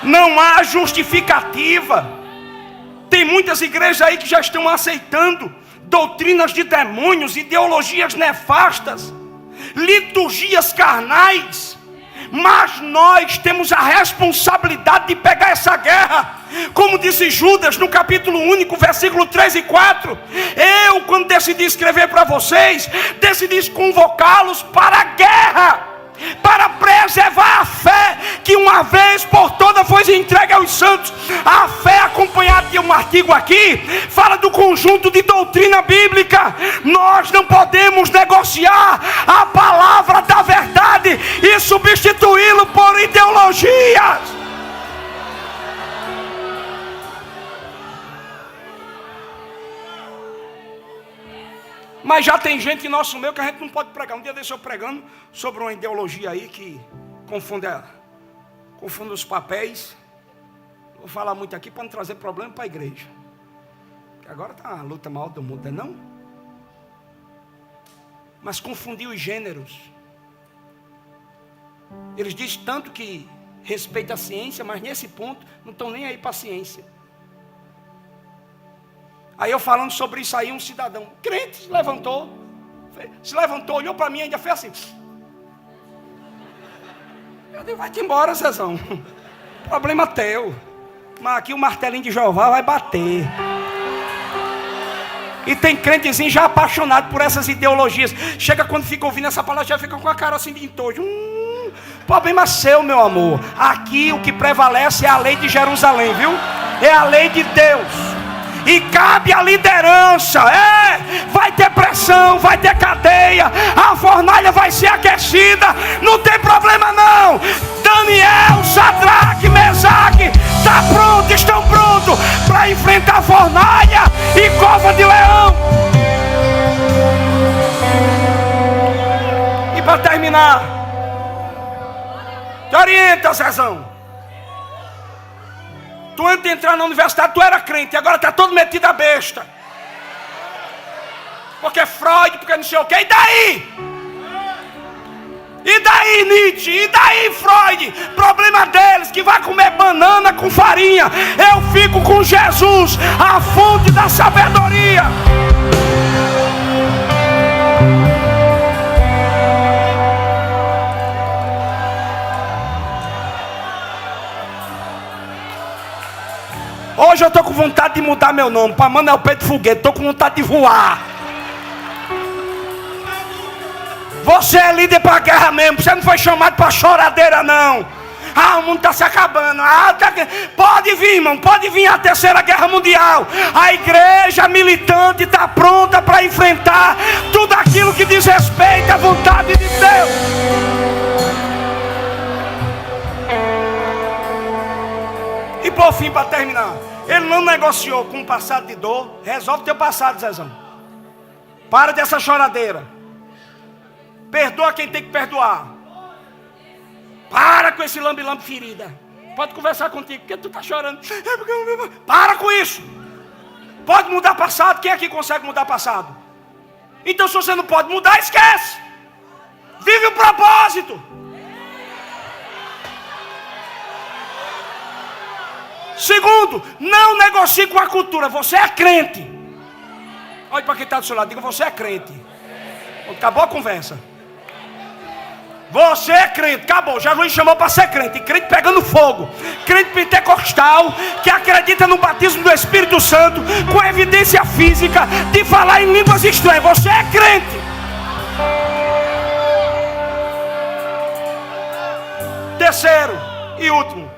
Não há justificativa. Tem muitas igrejas aí que já estão aceitando doutrinas de demônios, ideologias nefastas, liturgias carnais. Mas nós temos a responsabilidade de pegar essa guerra. Como disse Judas no capítulo único, versículo 3 e 4. Eu, quando decidi escrever para vocês, decidi convocá-los para a guerra, para preservar a fé que uma vez por todas foi entregue aos santos. A fé, acompanhada de um artigo aqui, fala do conjunto de doutrina bíblica. Nós não podemos negociar a palavra da verdade e substituí-lo por ideologias. Mas já tem gente em nosso meio que a gente não pode pregar. Um dia desse eu pregando sobre uma ideologia aí que confunde os papéis. Vou falar muito aqui para não trazer problema para a igreja. Que agora está a luta maior do mundo, não é não? Mas confundir os gêneros. Eles dizem tanto que respeita a ciência, mas nesse ponto não estão nem aí para a ciência. Aí eu falando sobre isso aí, um cidadão crente se levantou, olhou para mim e ainda fez assim. Eu digo, vai-te embora, Zezão. Problema teu. Mas aqui o martelinho de Jeová vai bater. E tem crentezinho já apaixonado por essas ideologias. Chega quando fica ouvindo essa palavra, já fica com a cara assim de entojo. Problema seu, meu amor. Aqui o que prevalece é a lei de Jerusalém, viu? É a lei de Deus. E cabe a liderança. Vai ter pressão, vai ter cadeia, a fornalha vai ser aquecida. Não tem problema não. Daniel, Sadraque, Mesaque estão prontos para enfrentar a fornalha e cova de leão. E para terminar, te orienta, Zezão. Tu antes de entrar na universidade, tu era crente, agora está todo metido a besta. Porque Freud, porque não sei o que, e daí? E daí, Nietzsche? E daí, Freud? Problema deles, que vai comer banana com farinha. Eu fico com Jesus, a fonte da sabedoria. Hoje eu estou com vontade de mudar meu nome para Manuel Pedro Foguete. Estou com vontade de voar. Você é líder para a guerra mesmo. Você não foi chamado para choradeira não. O mundo está se acabando. Pode vir, irmão. Pode vir a terceira guerra mundial. A igreja militante está pronta para enfrentar tudo aquilo que diz respeito à vontade de Deus. E por fim, para terminar, ele não negociou com um passado de dor. Resolve teu passado, Zezão. Para dessa choradeira. Perdoa quem tem que perdoar. Para com esse lambe-lambe ferida. Pode conversar contigo, porque tu está chorando. Para com isso. Pode mudar passado. Quem aqui consegue mudar passado? Então se você não pode mudar, esquece. Vive o propósito. Segundo, não negocie com a cultura. Você é crente. Olha para quem está do seu lado, diga, você é crente. Acabou a conversa. Você é crente, acabou. Jesus chamou para ser crente. Crente pegando fogo. Crente pentecostal que acredita no batismo do Espírito Santo com evidência física de falar em línguas estranhas. Você é crente. Terceiro e último.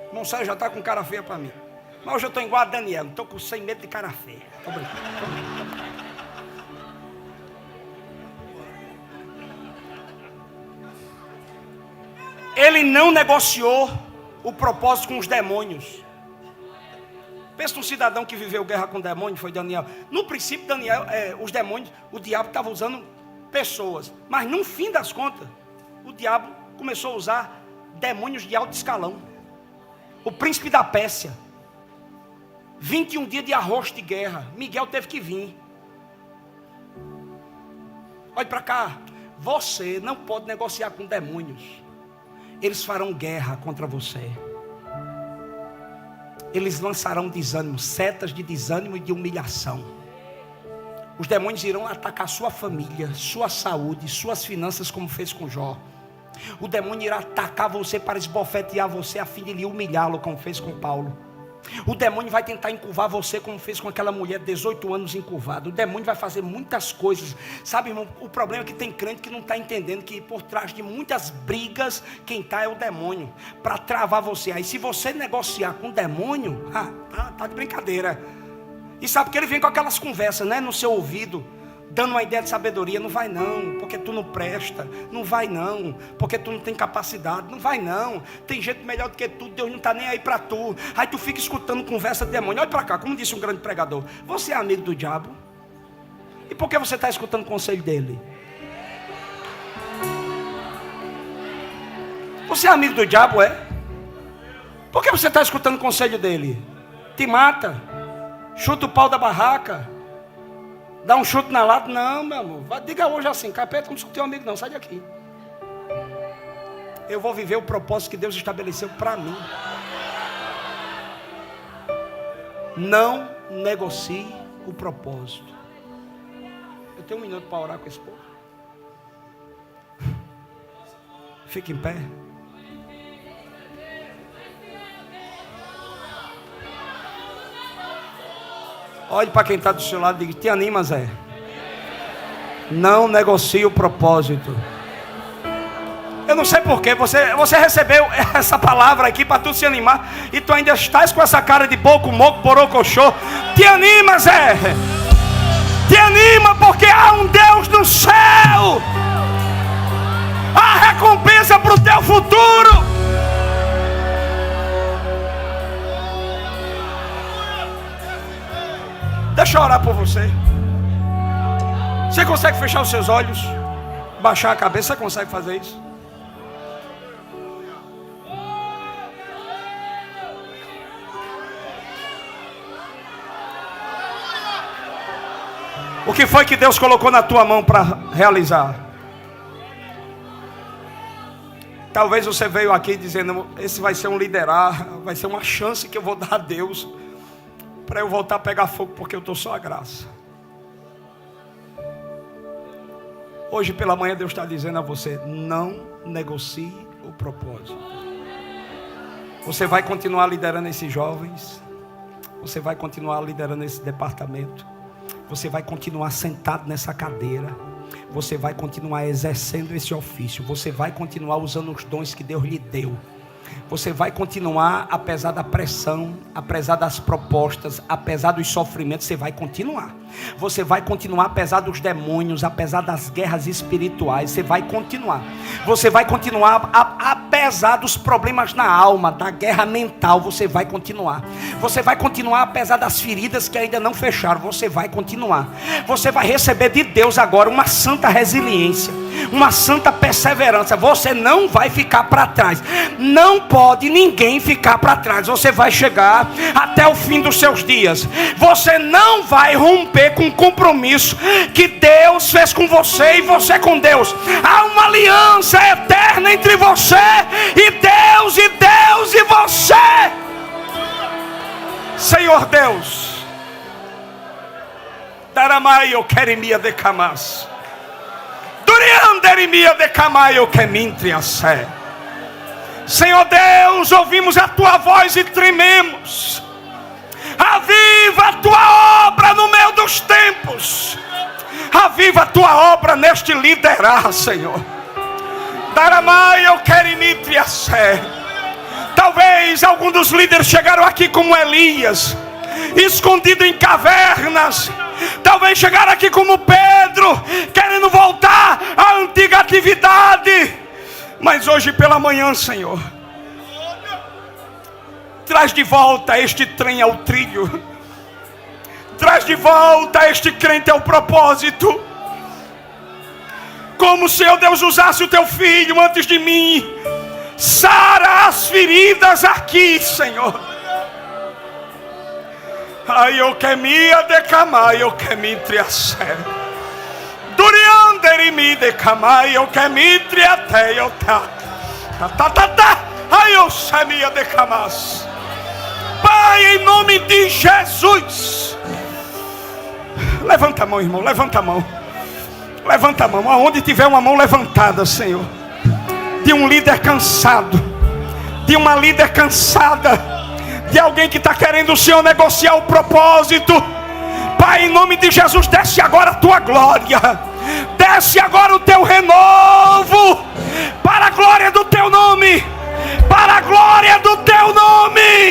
Irmão Sérgio já está com cara feia para mim. Mas hoje eu estou igual a Daniel. Não estou sem medo de cara feia. Estou brincando. Ele não negociou o propósito com os demônios. Pensa num cidadão que viveu guerra com demônios, foi Daniel. No princípio, Daniel, os demônios, o diabo estava usando pessoas. Mas no fim das contas, o diabo começou a usar demônios de alto escalão. O príncipe da Pérsia. 21 dias de arroz de guerra. Miguel teve que vir. Olha para cá. Você não pode negociar com demônios. Eles farão guerra contra você. Eles lançarão desânimo, setas de desânimo e de humilhação. Os demônios irão atacar sua família, sua saúde, suas finanças, como fez com Jó. O demônio irá atacar você para esbofetear você, a fim de lhe humilhá-lo, como fez com Paulo. O demônio vai tentar encurvar você, como fez com aquela mulher de 18 anos encurvada. O demônio vai fazer muitas coisas. Sabe, irmão, o problema é que tem crente que não está entendendo que por trás de muitas brigas, quem está é o demônio, para travar você. Aí se você negociar com o demônio, tá de brincadeira. E sabe que ele vem com aquelas conversas, né, no seu ouvido, dando uma ideia de sabedoria. Não vai não, porque tu não presta. Não vai não, porque tu não tem capacidade. Não vai não, tem gente melhor do que tu. Deus não está nem aí para tu. Aí tu fica escutando conversa de demônio. Olha para cá, como disse um grande pregador, você é amigo do diabo? E por que você está escutando o conselho dele? Você é amigo do diabo, é? Por que você está escutando o conselho dele? Te mata, chuta o pau da barraca, dá um chute na lata. Não, meu amor, diga hoje assim: capeta, não sou teu amigo não, sai daqui. Eu vou viver o propósito que Deus estabeleceu para mim. Não negocie o propósito. Eu tenho 1 minuto para orar com esse povo. Fique em pé. Olhe para quem está do seu lado e diga: te anima, Zé. Não negocie o propósito. Eu não sei porquê, você recebeu essa palavra aqui para tu se animar, e tu ainda estás com essa cara de boco, moco, borocochô. Te anima, Zé. Te anima, porque há um Deus no céu. Há recompensa para o teu futuro. Deixa eu orar por você. Você consegue fechar os seus olhos? Baixar a cabeça? Você consegue fazer isso? O que foi que Deus colocou na tua mão para realizar? Talvez você veio aqui dizendo: esse vai ser um liderar, vai ser uma chance que eu vou dar a Deus para eu voltar a pegar fogo, porque eu estou só a graça. Hoje pela manhã Deus está dizendo a você: não negocie o propósito. Você vai continuar liderando esses jovens, você vai continuar liderando esse departamento, você vai continuar sentado nessa cadeira, você vai continuar exercendo esse ofício, você vai continuar usando os dons que Deus lhe deu. Você vai continuar, apesar da pressão, apesar das propostas, apesar dos sofrimentos, você vai continuar. Você vai continuar apesar dos demônios, apesar das guerras espirituais, você vai continuar. Você vai continuar apesar dos problemas na alma, da guerra mental, você vai continuar. Você vai continuar apesar das feridas que ainda não fecharam, você vai continuar. Você vai receber de Deus agora uma santa resiliência, uma santa perseverança. Você não vai ficar para trás. Não pode ninguém ficar para trás. Você vai chegar até o fim dos seus dias. Você não vai romper com o compromisso que Deus fez com você e você com Deus. Há uma aliança eterna entre você e Deus, e você. Senhor Deus, Daramai eu querimia de camas, Durianderimia de camaio que mintriassé. Senhor Deus, ouvimos a tua voz e trememos. Aviva a tua obra no meio dos tempos. Aviva a tua obra neste liderar, Senhor. Daramai eu querimitriassé. Talvez algum dos líderes chegaram aqui como Elias, escondido em cavernas. Talvez chegaram aqui como Pedro, querendo voltar à antiga atividade. Mas hoje pela manhã, Senhor, traz de volta este trem ao trilho. Traz de volta este crente ao propósito. Como, Senhor Deus, usasse o teu filho antes de mim. Sara as feridas aqui, Senhor. Ai, eu quemia de camar, eu quemitriassé. Durianderimi de camar, eu quemitriaté, eu tá. Ai, eu semia de camas. Pai, em nome de Jesus. Levanta a mão, irmão, levanta a mão. Levanta a mão, aonde tiver uma mão levantada, Senhor, de um líder cansado, de uma líder cansada, de alguém que está querendo o Senhor negociar o propósito. Pai, em nome de Jesus, desce agora a tua glória, desce agora o teu renovo, para a glória do teu nome, para a glória do teu nome.